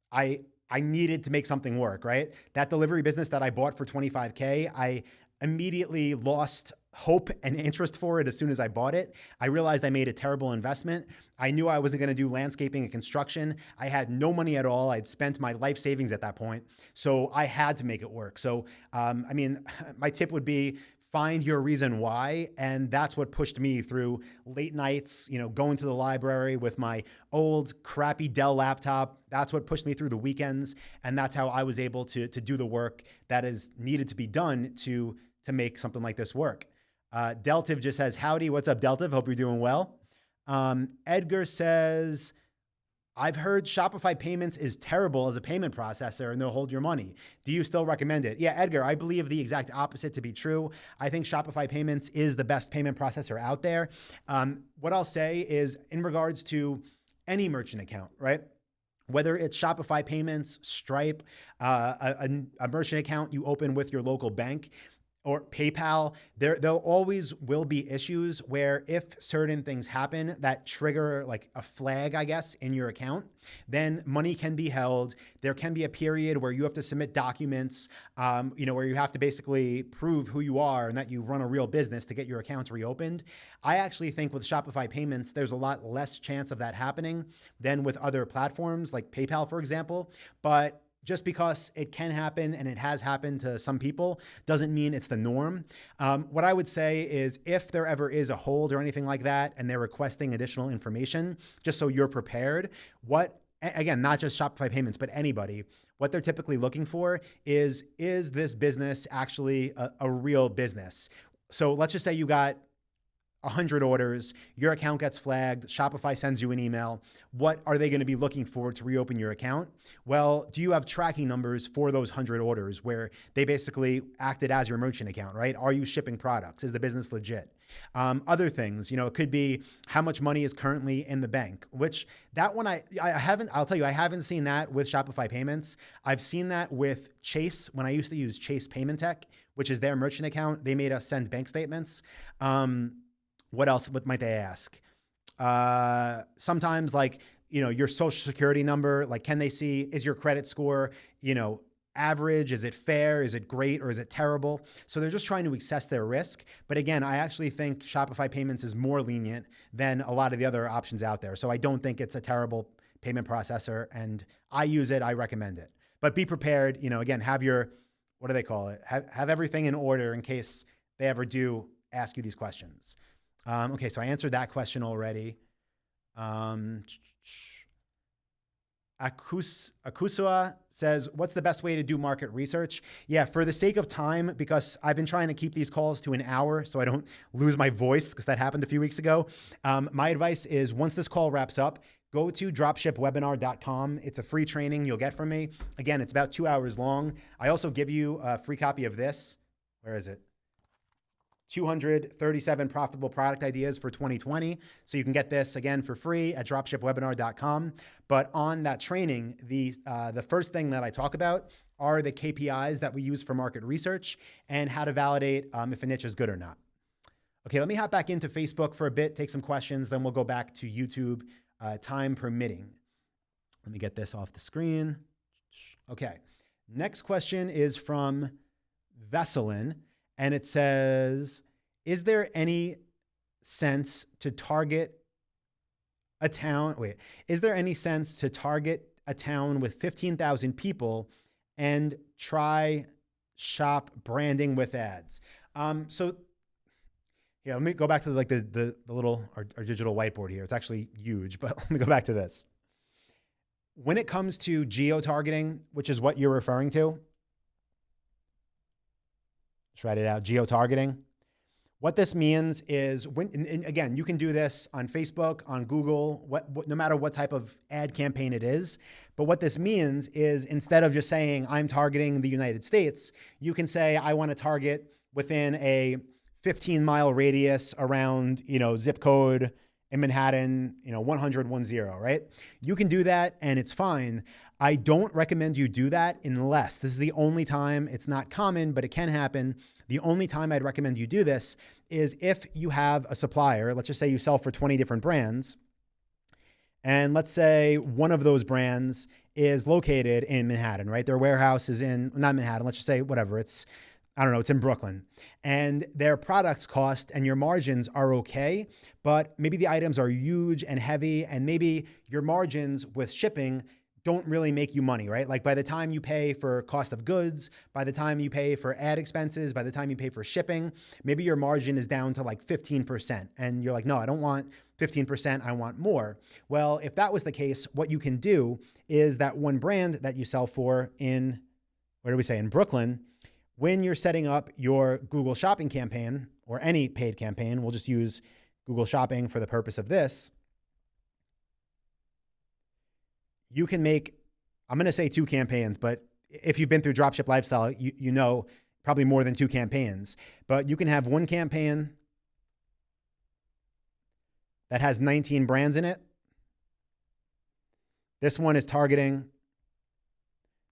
A: I needed to make something work, right? That delivery business that I bought for $25K, I immediately lost hope and interest for it as soon as I bought it. I realized I made a terrible investment. I knew I wasn't going to do landscaping and construction. I had no money at all. I'd spent my life savings at that point. So I had to make it work. So, my tip would be find your reason why. And that's what pushed me through late nights, going to the library with my old crappy Dell laptop. That's what pushed me through the weekends. And that's how I was able to do the work that is needed to be done to make something like this work. Deltiv just says, howdy, what's up, Deltiv? Hope you're doing well. Edgar says, I've heard Shopify Payments is terrible as a payment processor and they'll hold your money. Do you still recommend it? Yeah, Edgar, I believe the exact opposite to be true. I think Shopify Payments is the best payment processor out there. What I'll say is in regards to any merchant account, right? Whether it's Shopify Payments, Stripe, a merchant account you open with your local bank, or PayPal, there always will be issues where if certain things happen that trigger like a flag, I guess, in your account, then money can be held. There can be a period where you have to submit documents, where you have to basically prove who you are and that you run a real business to get your accounts reopened. I actually think with Shopify Payments, there's a lot less chance of that happening than with other platforms like PayPal, for example. But just because it can happen and it has happened to some people doesn't mean it's the norm. What I would say is if there ever is a hold or anything like that and they're requesting additional information, just so you're prepared, again, not just Shopify Payments, but anybody, what they're typically looking for is this business actually a real business? So let's just say you got 100 orders, your account gets flagged, Shopify sends you an email. What are they going to be looking for to reopen your account? Well, do you have tracking numbers for those 100 orders where they basically acted as your merchant account, right? Are you shipping products? Is the business legit? Other things, it could be how much money is currently in the bank, which that one I'll tell you, I haven't seen that with Shopify payments. I've seen that with Chase when I used to use Chase Payment Tech, which is their merchant account. They made us send bank statements. What else? What might they ask? Sometimes your social security number, can they see, is your credit score, average? Is it fair? Is it great? Or is it terrible? So they're just trying to assess their risk. But again, I actually think Shopify payments is more lenient than a lot of the other options out there. So I don't think it's a terrible payment processor, and I use it. I recommend it, but be prepared. Again, have your, what do they call it? Have everything in order in case they ever do ask you these questions. Okay, so I answered that question already. Akusua says, what's the best way to do market research? Yeah, for the sake of time, because I've been trying to keep these calls to an hour so I don't lose my voice, because that happened a few weeks ago. My advice is once this call wraps up, go to dropshipwebinar.com. It's a free training you'll get from me. Again, it's about 2 hours long. I also give you a free copy of this. Where is it? 237 profitable product ideas for 2020. So you can get this again for free at dropshipwebinar.com. But on that training, the first thing that I talk about are the KPIs that we use for market research and how to validate if a niche is good or not. Okay, let me hop back into Facebook for a bit, take some questions, then we'll go back to YouTube, time permitting. Let me get this off the screen. Okay, next question is from Veselin. And it says, is there any sense to target a town? Is there any sense to target a town with 15,000 people and try shop branding with ads? So let me go back to the little, our digital whiteboard here. It's actually huge, but let me go back to this. When it comes to geo targeting, which is what you're referring to, let's write it out, geo targeting. What this means is and again, you can do this on Facebook, on Google, no matter what type of ad campaign it is. But what this means is instead of just saying I'm targeting the United States, you can say I want to target within a 15-mile radius around, zip code in Manhattan, 10010, right? You can do that and it's fine. I don't recommend you do that unless, this is the only time, it's not common, but it can happen. The only time I'd recommend you do this is if you have a supplier, let's just say you sell for 20 different brands. And let's say one of those brands is located in Manhattan, right? Their warehouse is not Manhattan, let's just say whatever, it's in Brooklyn. And their products cost and your margins are okay, but maybe the items are huge and heavy, and maybe your margins with shipping don't really make you money, right? Like by the time you pay for cost of goods, by the time you pay for ad expenses, by the time you pay for shipping, maybe your margin is down to 15%. And you're like, no, I don't want 15%, I want more. Well, if that was the case, what you can do is that one brand that you sell for in Brooklyn, when you're setting up your Google Shopping campaign or any paid campaign, we'll just use Google Shopping for the purpose of this. You can make, I'm going to say 2 campaigns, but if you've been through Dropship Lifestyle, you know probably more than 2 campaigns. But you can have one campaign that has 19 brands in it. This one is targeting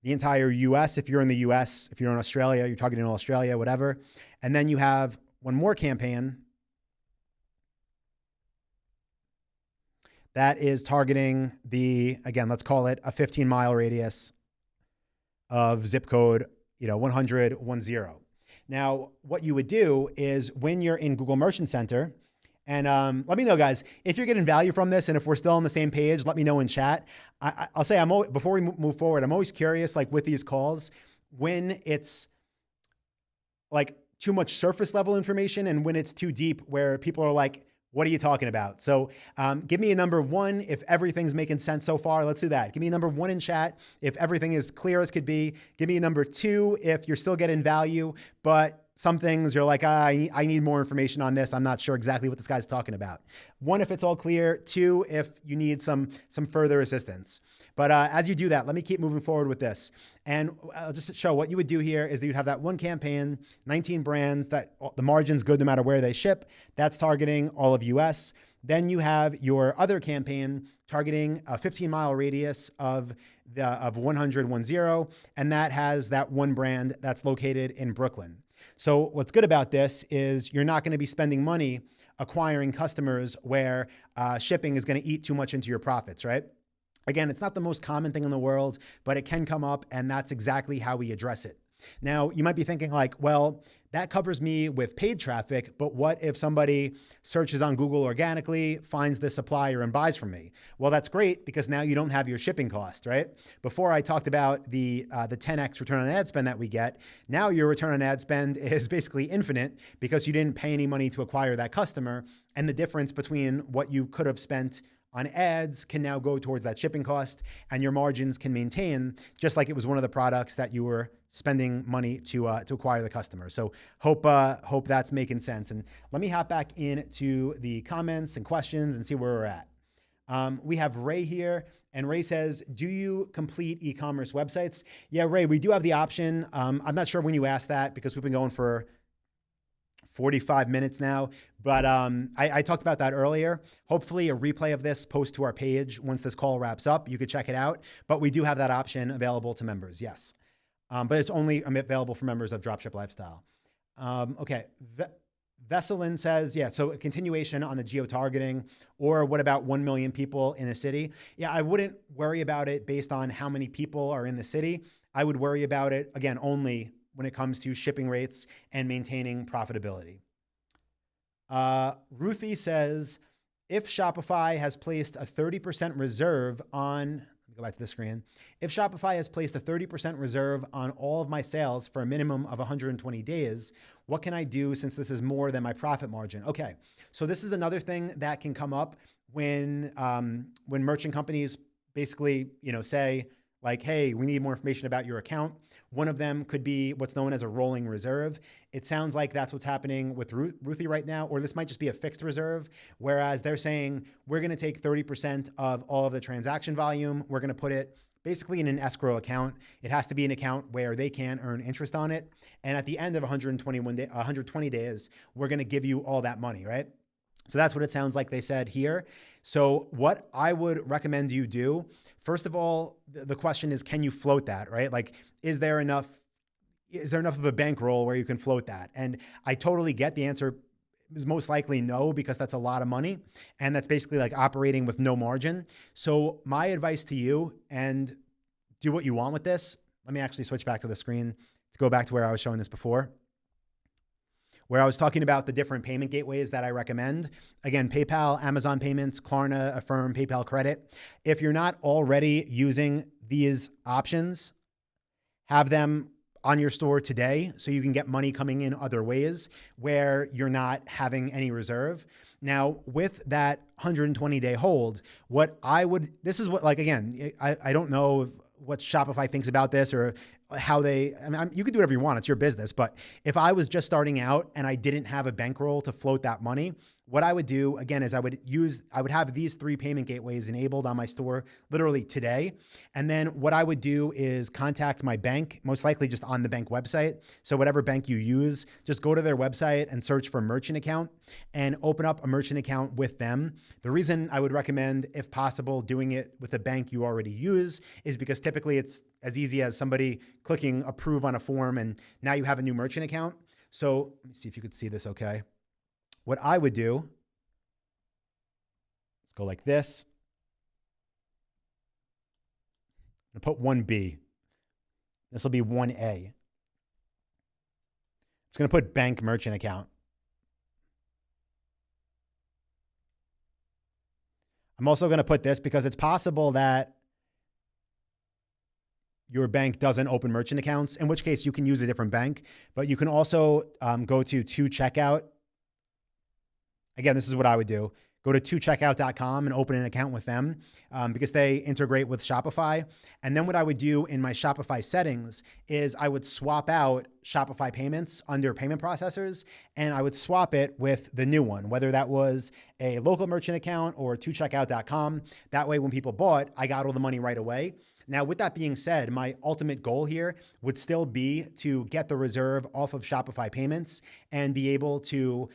A: the entire US. If you're in the US, if you're in Australia, you're targeting Australia, whatever. And then you have one more campaign that is targeting again, let's call it a 15-mile radius of zip code, 10010. Now, what you would do is when you're in Google Merchant Center, and let me know, guys, if you're getting value from this and if we're still on the same page, let me know in chat. I'll say, before we move forward, I'm always curious, with these calls, when it's too much surface level information and when it's too deep where people are like, what are you talking about? So give me a number 1 if everything's making sense so far. Let's do that. Give me a number 1 in chat if everything is clear as could be. Give me a number 2 if you're still getting value, but some things you're like, I need more information on this. I'm not sure exactly what this guy's talking about. One, if it's all clear. Two, if you need some further assistance. But as you do that, let me keep moving forward with this. And I'll just show what you would do here is that you'd have that one campaign, 19 brands that the margin's good no matter where they ship. That's targeting all of US. Then you have your other campaign targeting a 15-mile radius of 100, and that has that one brand that's located in Brooklyn. So what's good about this is you're not going to be spending money acquiring customers where shipping is going to eat too much into your profits, right? Again, it's not the most common thing in the world, but it can come up, and that's exactly how we address it. Now, you might be thinking like, well, that covers me with paid traffic, but what if somebody searches on Google organically, finds this supplier and buys from me? Well, that's great because now you don't have your shipping cost, right? Before I talked about the 10x return on ad spend that we get. Now your return on ad spend is basically infinite because you didn't pay any money to acquire that customer. And the difference between what you could have spent on ads can now go towards that shipping cost, and your margins can maintain just like it was one of the products that you were spending money to acquire the customer. So hope that's making sense. And let me hop back into the comments and questions and see where we're at. We have Ray here, and Ray says, do you complete e-commerce websites? Yeah, Ray, we do have the option. I'm not sure when you asked that because we've been going for 45 minutes now, but I talked about that earlier. Hopefully a replay of this post to our page once this call wraps up. You could check it out, but we do have that option available to members, yes. But it's only available for members of Dropship Lifestyle. Okay, Vesselin says, yeah, so a continuation on the geo targeting, or what about 1 million people in a city? Yeah, I wouldn't worry about it based on how many people are in the city. I would worry about it, again, only when it comes to shipping rates and maintaining profitability. Ruthie says, if Shopify has placed a 30% reserve on, let me go back to the screen. If Shopify has placed a 30% reserve on all of my sales for a minimum of 120 days, what can I do since this is more than my profit margin? Okay, so this is another thing that can come up when merchant companies basically, say like, hey, we need more information about your account. One of them could be what's known as a rolling reserve. It sounds like that's what's happening with Ruthie right now, or this might just be a fixed reserve, whereas they're saying, we're going to take 30% of all of the transaction volume. We're going to put it basically in an escrow account. It has to be an account where they can earn interest on it. And at the end of 120 days, we're going to give you all that money, right? So that's what it sounds like they said here. So what I would recommend you do, first of all, the question is, can you float that, right? Like, is there enough of a bankroll where you can float that? And I totally get the answer is most likely no, because that's a lot of money. And that's basically like operating with no margin. So my advice to you, and do what you want with this. Let me actually switch back to the screen to go back to where I was showing this before, where I was talking about the different payment gateways that I recommend. Again, PayPal, Amazon Payments, Klarna, Affirm, PayPal Credit. If you're not already using these options, have them on your store today so you can get money coming in other ways where you're not having any reserve. Now, with that 120-day hold, this is what, like, again, I don't know what Shopify thinks about this or how they, you can do whatever you want. It's your business. But if I was just starting out and I didn't have a bankroll to float that money, what I would do, again, is I would have these 3 payment gateways enabled on my store literally today. And then what I would do is contact my bank, most likely just on the bank website. So whatever bank you use, just go to their website and search for merchant account and open up a merchant account with them. The reason I would recommend, if possible, doing it with a bank you already use is because typically it's as easy as somebody clicking approve on a form and now you have a new merchant account. So let me see if you could see this okay. What I would do, let's go like this. I'm going to put 1B. This will be 1A. I'm just going to put bank merchant account. I'm also going to put this because it's possible that your bank doesn't open merchant accounts, in which case you can use a different bank, but you can also go to checkout. Again, this is what I would do. go to tocheckout.com and open an account with them because they integrate with Shopify. And then what I would do in my Shopify settings is I would swap out Shopify payments under payment processors, and I would swap it with the new one, whether that was a local merchant account or tocheckout.com. That way, when people bought, I got all the money right away. Now, with that being said, my ultimate goal here would still be to get the reserve off of Shopify payments and be able to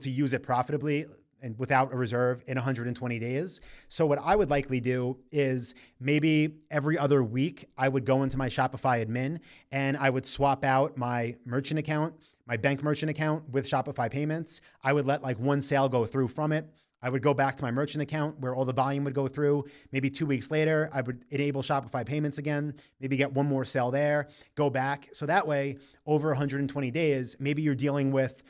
A: use it profitably and without a reserve in 120 days. So what I would likely do is maybe every other week, I would go into my Shopify admin and I would swap out my merchant account, my bank merchant account with Shopify payments. I would let like one sale go through from it. I would go back to my merchant account where all the volume would go through. Maybe 2 weeks later, I would enable Shopify payments again, maybe get one more sale there, go back. So that way, over 120 days, maybe you're dealing with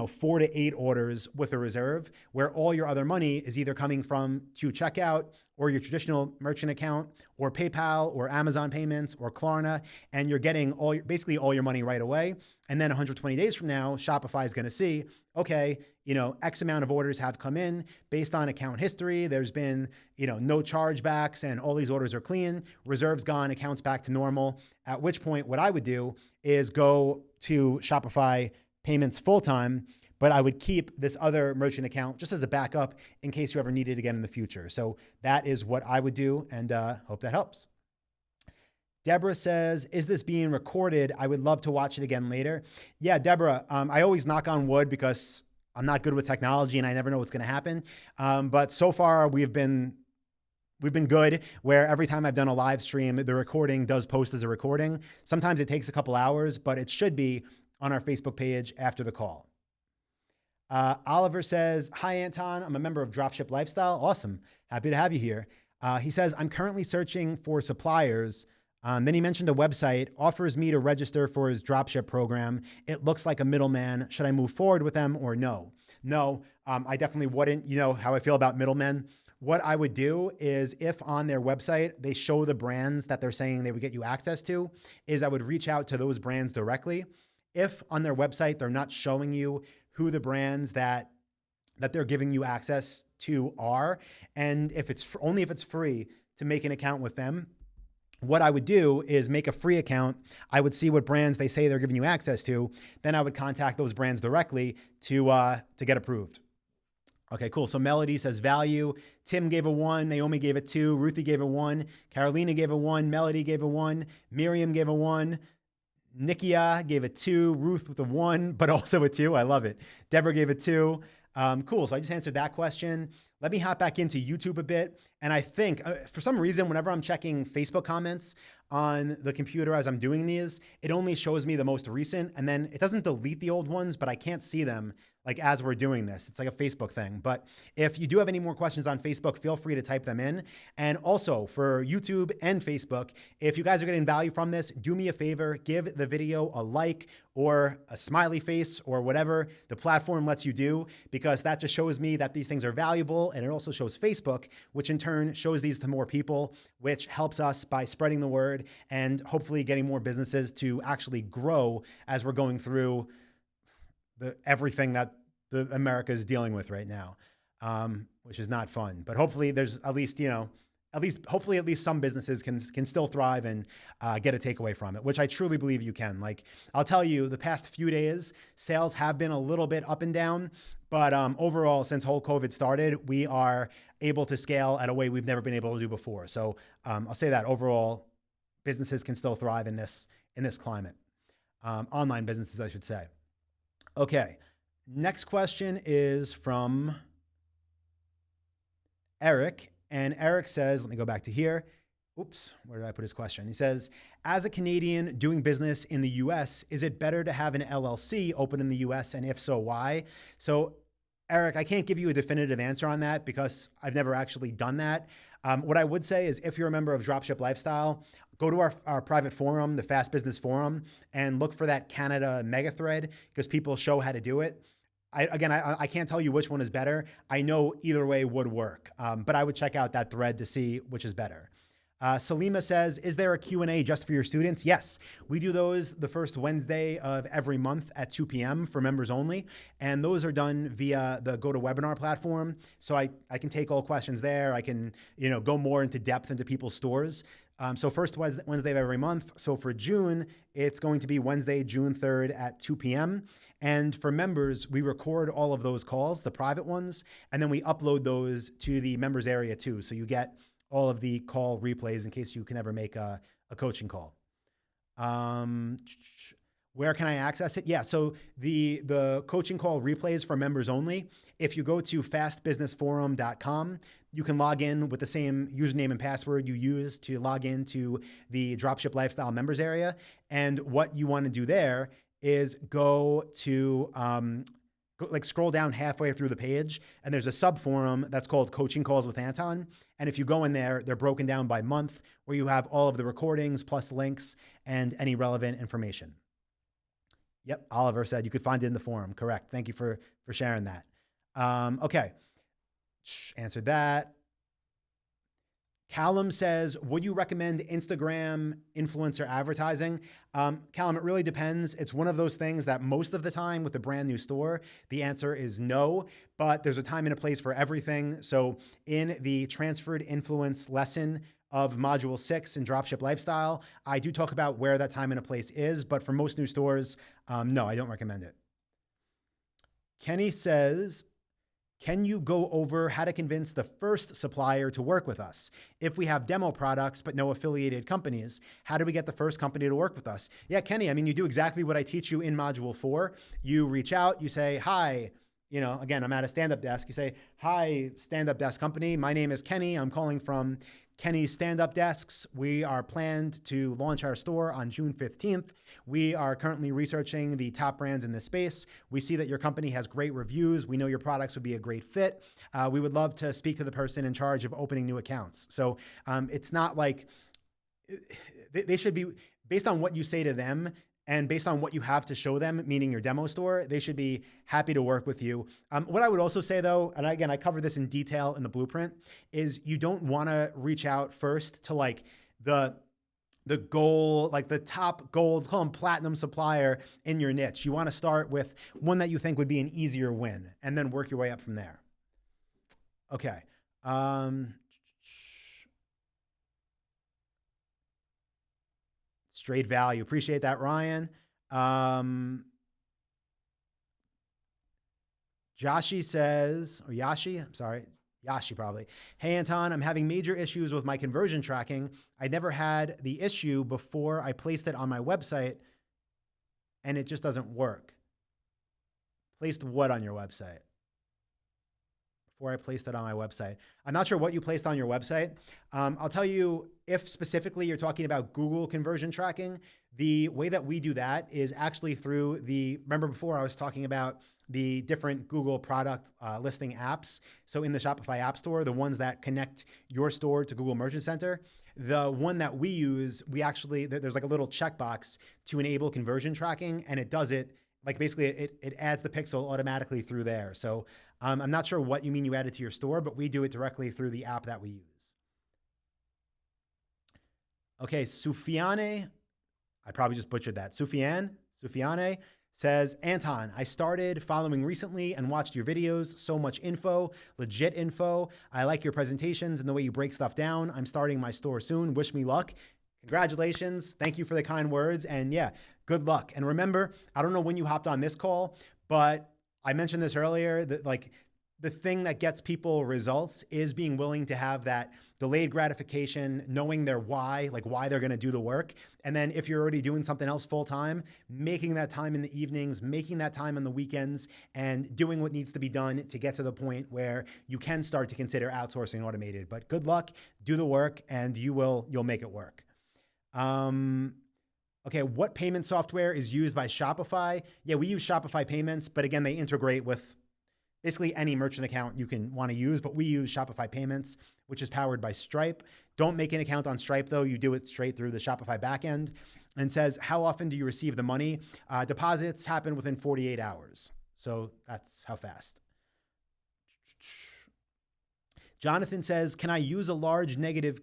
A: 4 to 8 orders with a reserve where all your other money is either coming from checkout or your traditional merchant account or PayPal or Amazon payments or Klarna, and you're getting basically all your money right away. And then 120 days from now, Shopify is going to see, okay, X amount of orders have come in based on account history. There's been, no chargebacks and all these orders are clean, reserves gone, accounts back to normal. At which point, what I would do is go to Shopify payments full-time, but I would keep this other merchant account just as a backup in case you ever need it again in the future. So that is what I would do, and hope that helps. Deborah says, is this being recorded? I would love to watch it again later. Yeah, Deborah, I always knock on wood because I'm not good with technology and I never know what's going to happen. But so far we've been good where every time I've done a live stream, the recording does post as a recording. Sometimes it takes a couple hours, but it should be on our Facebook page after the call. Oliver says, hi, Anton. I'm a member of Dropship Lifestyle. Awesome. Happy to have you here. He says, I'm currently searching for suppliers. Then he mentioned a website, offers me to register for his dropship program. It looks like a middleman. Should I move forward with them or no? No, I definitely wouldn't. You know how I feel about middlemen. What I would do is if on their website, they show the brands that they're saying they would get you access to, is I would reach out to those brands directly. If on their website, they're not showing you who the brands that they're giving you access to are, and if it's only if it's free to make an account with them, what I would do is make a free account. I would see what brands they say they're giving you access to. Then I would contact those brands directly to get approved. Okay, cool. So Melody says value. Tim gave a 1. Naomi gave a 2. Ruthie gave a 1. Carolina gave a 1. Melody gave a 1. Miriam gave a 1. Nikia gave a 2. Ruth with a 1, but also a 2. I love it. Deborah gave a 2. Cool. So I just answered that question. Let me hop back into YouTube a bit. And I think for some reason, whenever I'm checking Facebook comments on the computer as I'm doing these, it only shows me the most recent, and then it doesn't delete the old ones, but I can't see them like as we're doing this. It's like a Facebook thing. But if you do have any more questions on Facebook, feel free to type them in. And also for YouTube and Facebook, if you guys are getting value from this, do me a favor, give the video a like or a smiley face or whatever the platform lets you do, because that just shows me that these things are valuable. And it also shows Facebook, which in turn shows these to more people, which helps us by spreading the word and hopefully getting more businesses to actually grow as we're going through everything that America is dealing with right now, which is not fun. But hopefully there's at least some businesses can still thrive and get a takeaway from it, which I truly believe you can. Like, I'll tell you, the past few days, sales have been a little bit up and down, but overall, since whole COVID started, we are able to scale at a way we've never been able to do before. So I'll say that overall, businesses can still thrive in this climate. Online businesses, I should say. Okay, next question is from Eric. And Eric says, let me go back to here. Oops, where did I put his question? He says, as a Canadian doing business in the US, is it better to have an LLC open in the US? And if so, why? So Eric, I can't give you a definitive answer on that because I've never actually done that. What I would say is if you're a member of Dropship Lifestyle, go to our private forum, the Fast Business Forum, and look for that Canada mega thread because people show how to do it. I can't tell you which one is better. I know either way would work, but I would check out that thread to see which is better. Salima says, is there a Q&A just for your students? Yes, we do those the first Wednesday of every month at 2 p.m. for members only. And those are done via the GoToWebinar platform. So I can take all questions there. I can, go more into depth into people's stores. So first Wednesday of every month. So for June, it's going to be Wednesday, June 3rd at 2 p.m. And for members, we record all of those calls, the private ones, and then we upload those to the members area too. So you get all of the call replays in case you can ever make a coaching call. Where can I access it? Yeah, so the coaching call replays for members only. If you go to fastbusinessforum.com, you can log in with the same username and password you use to log into the Dropship Lifestyle members area. And what you want to do there is go to scroll down halfway through the page, and there's a sub forum that's called Coaching Calls with Anton. And if you go in there, they're broken down by month, where you have all of the recordings plus links and any relevant information. Yep, Oliver said you could find it in the forum. Correct. Thank you for sharing that. Okay, answered that. Callum says, would you recommend Instagram influencer advertising? Callum, it really depends. It's one of those things that most of the time with a brand new store, the answer is no, but there's a time and a place for everything. So in the transferred influence lesson of module 6 in Dropship Lifestyle, I do talk about where that time and a place is, but for most new stores, no, I don't recommend it. Kenny says, can you go over how to convince the first supplier to work with us? If we have demo products, but no affiliated companies, how do we get the first company to work with us? Yeah, Kenny, I mean, you do exactly what I teach you in module 4. You reach out, you say, hi, again, I'm at a stand-up desk. You say, hi, stand-up desk company. My name is Kenny. I'm calling from Kenny's stand-up desks. We are planned to launch our store on June 15th. We are currently researching the top brands in this space. We see that your company has great reviews. We know your products would be a great fit. We would love to speak to the person in charge of opening new accounts. So it's not like they should be, based on what you say to them and based on what you have to show them, meaning your demo store, they should be happy to work with you. What I would also say though, and again, I cover this in detail in the blueprint, is you don't want to reach out first to like the goal, like the top gold, call them platinum supplier in your niche. You want to start with one that you think would be an easier win and then work your way up from there. Okay. Straight value. Appreciate that, Ryan. Yashi says, Yashi probably. Hey, Anton, I'm having major issues with my conversion tracking. I never had the issue before I placed it on my website, and it just doesn't work. Placed what on your website? Before I placed it on my website. I'm not sure what you placed on your website. I'll tell you, if specifically you're talking about Google conversion tracking, the way that we do that is actually through remember before I was talking about the different Google product listing apps. So in the Shopify App Store, the ones that connect your store to Google Merchant Center, the one that we use, there's like a little checkbox to enable conversion tracking, and it does it, like basically it adds the pixel automatically through there. So I'm not sure what you mean you added to your store, but we do it directly through the app that we use. Okay, Sufiane, I probably just butchered that. Sufiane says, Anton, I started following recently and watched your videos. So much info, legit info. I like your presentations and the way you break stuff down. I'm starting my store soon. Wish me luck. Congratulations. Thank you for the kind words. And yeah, good luck. And remember, I don't know when you hopped on this call, but I mentioned this earlier, that like the thing that gets people results is being willing to have that delayed gratification, knowing their why, like why they're going to do the work. And then if you're already doing something else full time, making that time in the evenings, making that time on the weekends, and doing what needs to be done to get to the point where you can start to consider outsourcing automated. But good luck, do the work, and you'll make it work. Okay, what payment software is used by Shopify? Yeah, we use Shopify Payments, but again, they integrate with basically any merchant account you can want to use, but we use Shopify Payments, which is powered by Stripe. Don't make an account on Stripe though. You do it straight through the Shopify backend. And says, how often do you receive the money? Deposits happen within 48 hours. So that's how fast. Jonathan says, can I use a large negative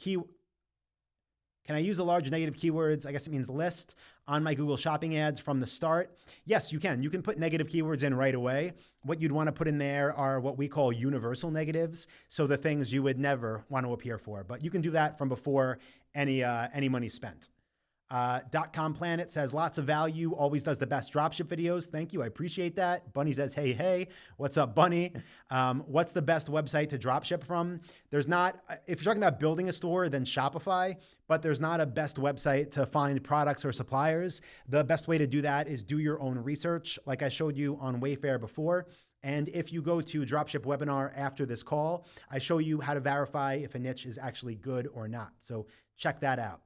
A: Can I use a large negative keywords? I guess it means list on my Google Shopping ads from the start. Yes, you can. You can put negative keywords in right away. What you'd want to put in there are what we call universal negatives. So the things you would never want to appear for, but you can do that from before any money spent. .com Planet says lots of value, always does the best dropship videos. Thank you. I appreciate that. Bunny says, hey, what's up, Bunny? What's the best website to dropship from? There's not, if you're talking about building a store, then Shopify, but there's not a best website to find products or suppliers. The best way to do that is do your own research, like I showed you on Wayfair before. And if you go to Dropship webinar after this call, I show you how to verify if a niche is actually good or not. So check that out.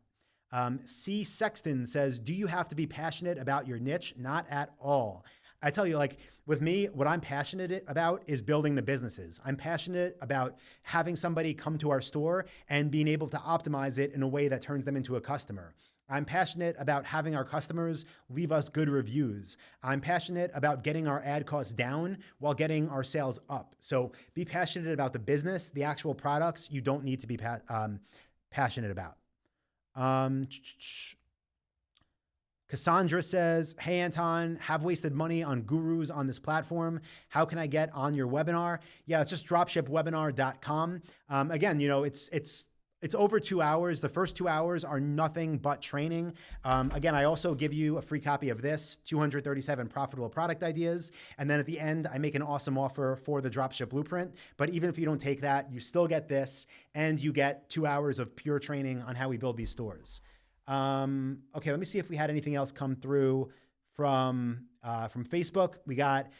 A: C. Sexton says, do you have to be passionate about your niche? Not at all. I tell you, like with me, what I'm passionate about is building the businesses. I'm passionate about having somebody come to our store and being able to optimize it in a way that turns them into a customer. I'm passionate about having our customers leave us good reviews. I'm passionate about getting our ad costs down while getting our sales up. So be passionate about the business. The actual products you don't need to be passionate about. Cassandra says, hey, Anton, have wasted money on gurus on this platform. How can I get on your webinar? Yeah, it's just dropshipwebinar.com. Again, you know, it's over 2 hours. The first 2 hours are nothing but training. Again, I also give you a free copy of this, 237 profitable product ideas. And then at the end, I make an awesome offer for the Dropship Blueprint. But even if you don't take that, you still get this and you get 2 hours of pure training on how we build these stores. Okay, let me see if we had anything else come through from Facebook. We got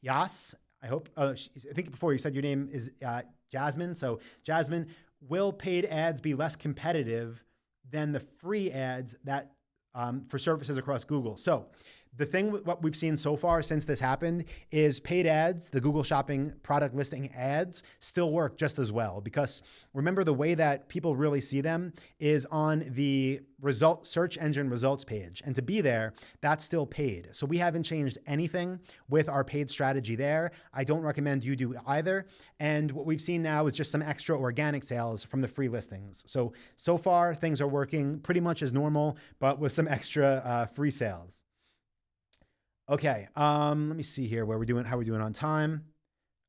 A: Yas. I hope, I think before you said your name is Jasmine. So Jasmine, will paid ads be less competitive than the free ads that for services across Google? So the thing with what we've seen so far since this happened is paid ads, the Google Shopping product listing ads, still work just as well. Because remember, the way that people really see them is on the search engine results page. And to be there, that's still paid. So we haven't changed anything with our paid strategy there. I don't recommend you do either. And what we've seen now is just some extra organic sales from the free listings. So far, things are working pretty much as normal, but with some extra free sales. Okay, let me see here how we're doing on time.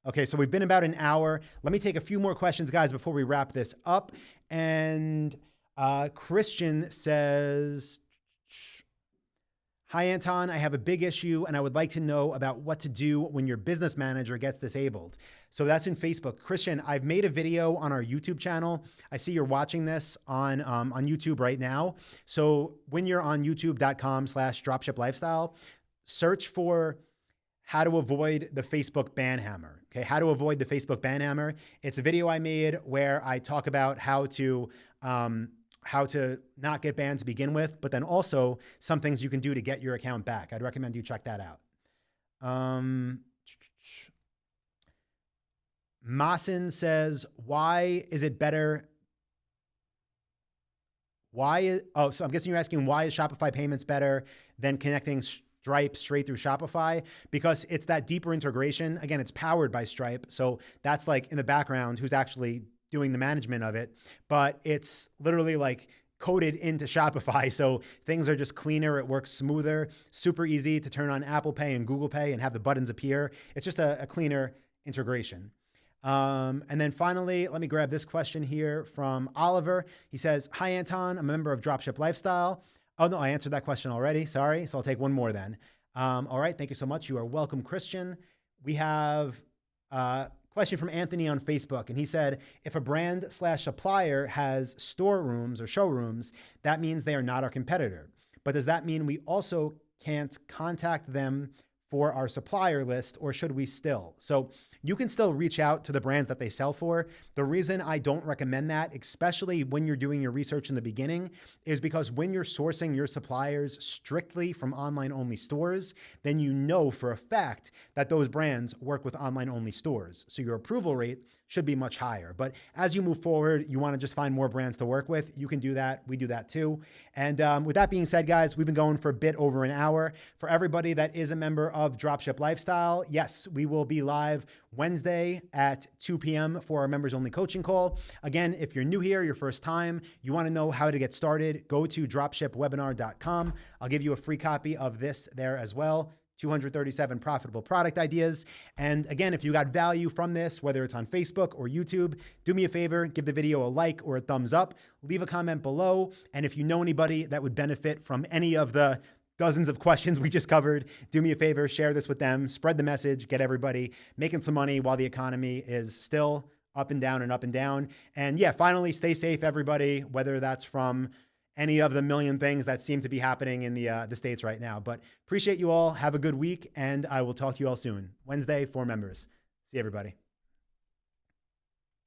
A: Okay, so we've been about an hour. Let me take a few more questions, guys, before we wrap this up. And Christian says, hi, Anton, I have a big issue and I would like to know about what to do when your business manager gets disabled. So that's in Facebook. Christian, I've made a video on our YouTube channel. I see you're watching this on YouTube right now. So when you're on youtube.com/dropshiplifestyle, search for how to avoid the Facebook ban hammer. Okay, how to avoid the Facebook ban hammer. It's a video I made where I talk about how to not get banned to begin with, but then also some things you can do to get your account back. I'd recommend you check that out. Masin says, why is it better? So I'm guessing you're asking, why is Shopify payments better than connecting Stripe straight through Shopify? Because it's that deeper integration. Again, it's powered by Stripe. So that's like in the background who's actually doing the management of it, but it's literally like coded into Shopify. So things are just cleaner. It works smoother, super easy to turn on Apple Pay and Google Pay and have the buttons appear. It's just a cleaner integration. And then finally, let me grab this question here from Oliver. He says, hi, Anton, I'm a member of Dropship Lifestyle. Oh, no, I answered that question already. Sorry. So I'll take one more then. All right. Thank you so much. You are welcome, Christian. We have a question from Anthony on Facebook. And he said, if a brand/supplier has storerooms or showrooms, that means they are not our competitor. But does that mean we also can't contact them for our supplier list, or should we still? So you can still reach out to the brands that they sell for. The reason I don't recommend that, especially when you're doing your research in the beginning, is because when you're sourcing your suppliers strictly from online-only stores, then you know for a fact that those brands work with online-only stores. So your approval rate should be much higher. But as you move forward, you want to just find more brands to work with. You can do that. We do that too. And with that being said, guys, we've been going for a bit over an hour. For everybody that is a member of Dropship Lifestyle, yes, we will be live Wednesday at 2 p.m. for our members only coaching call. Again, if you're new here, your first time, you want to know how to get started, go to dropshipwebinar.com. I'll give you a free copy of this there as well. 237 profitable product ideas. And again, if you got value from this, whether it's on Facebook or YouTube, do me a favor, give the video a like or a thumbs up, leave a comment below. And if you know anybody that would benefit from any of the dozens of questions we just covered, do me a favor, share this with them, spread the message, get everybody making some money while the economy is still up and down and up and down. And yeah, finally, stay safe, everybody, whether that's from any of the million things that seem to be happening in the States right now. But appreciate you all. Have a good week, and I will talk to you all soon. Wednesday for members. See everybody.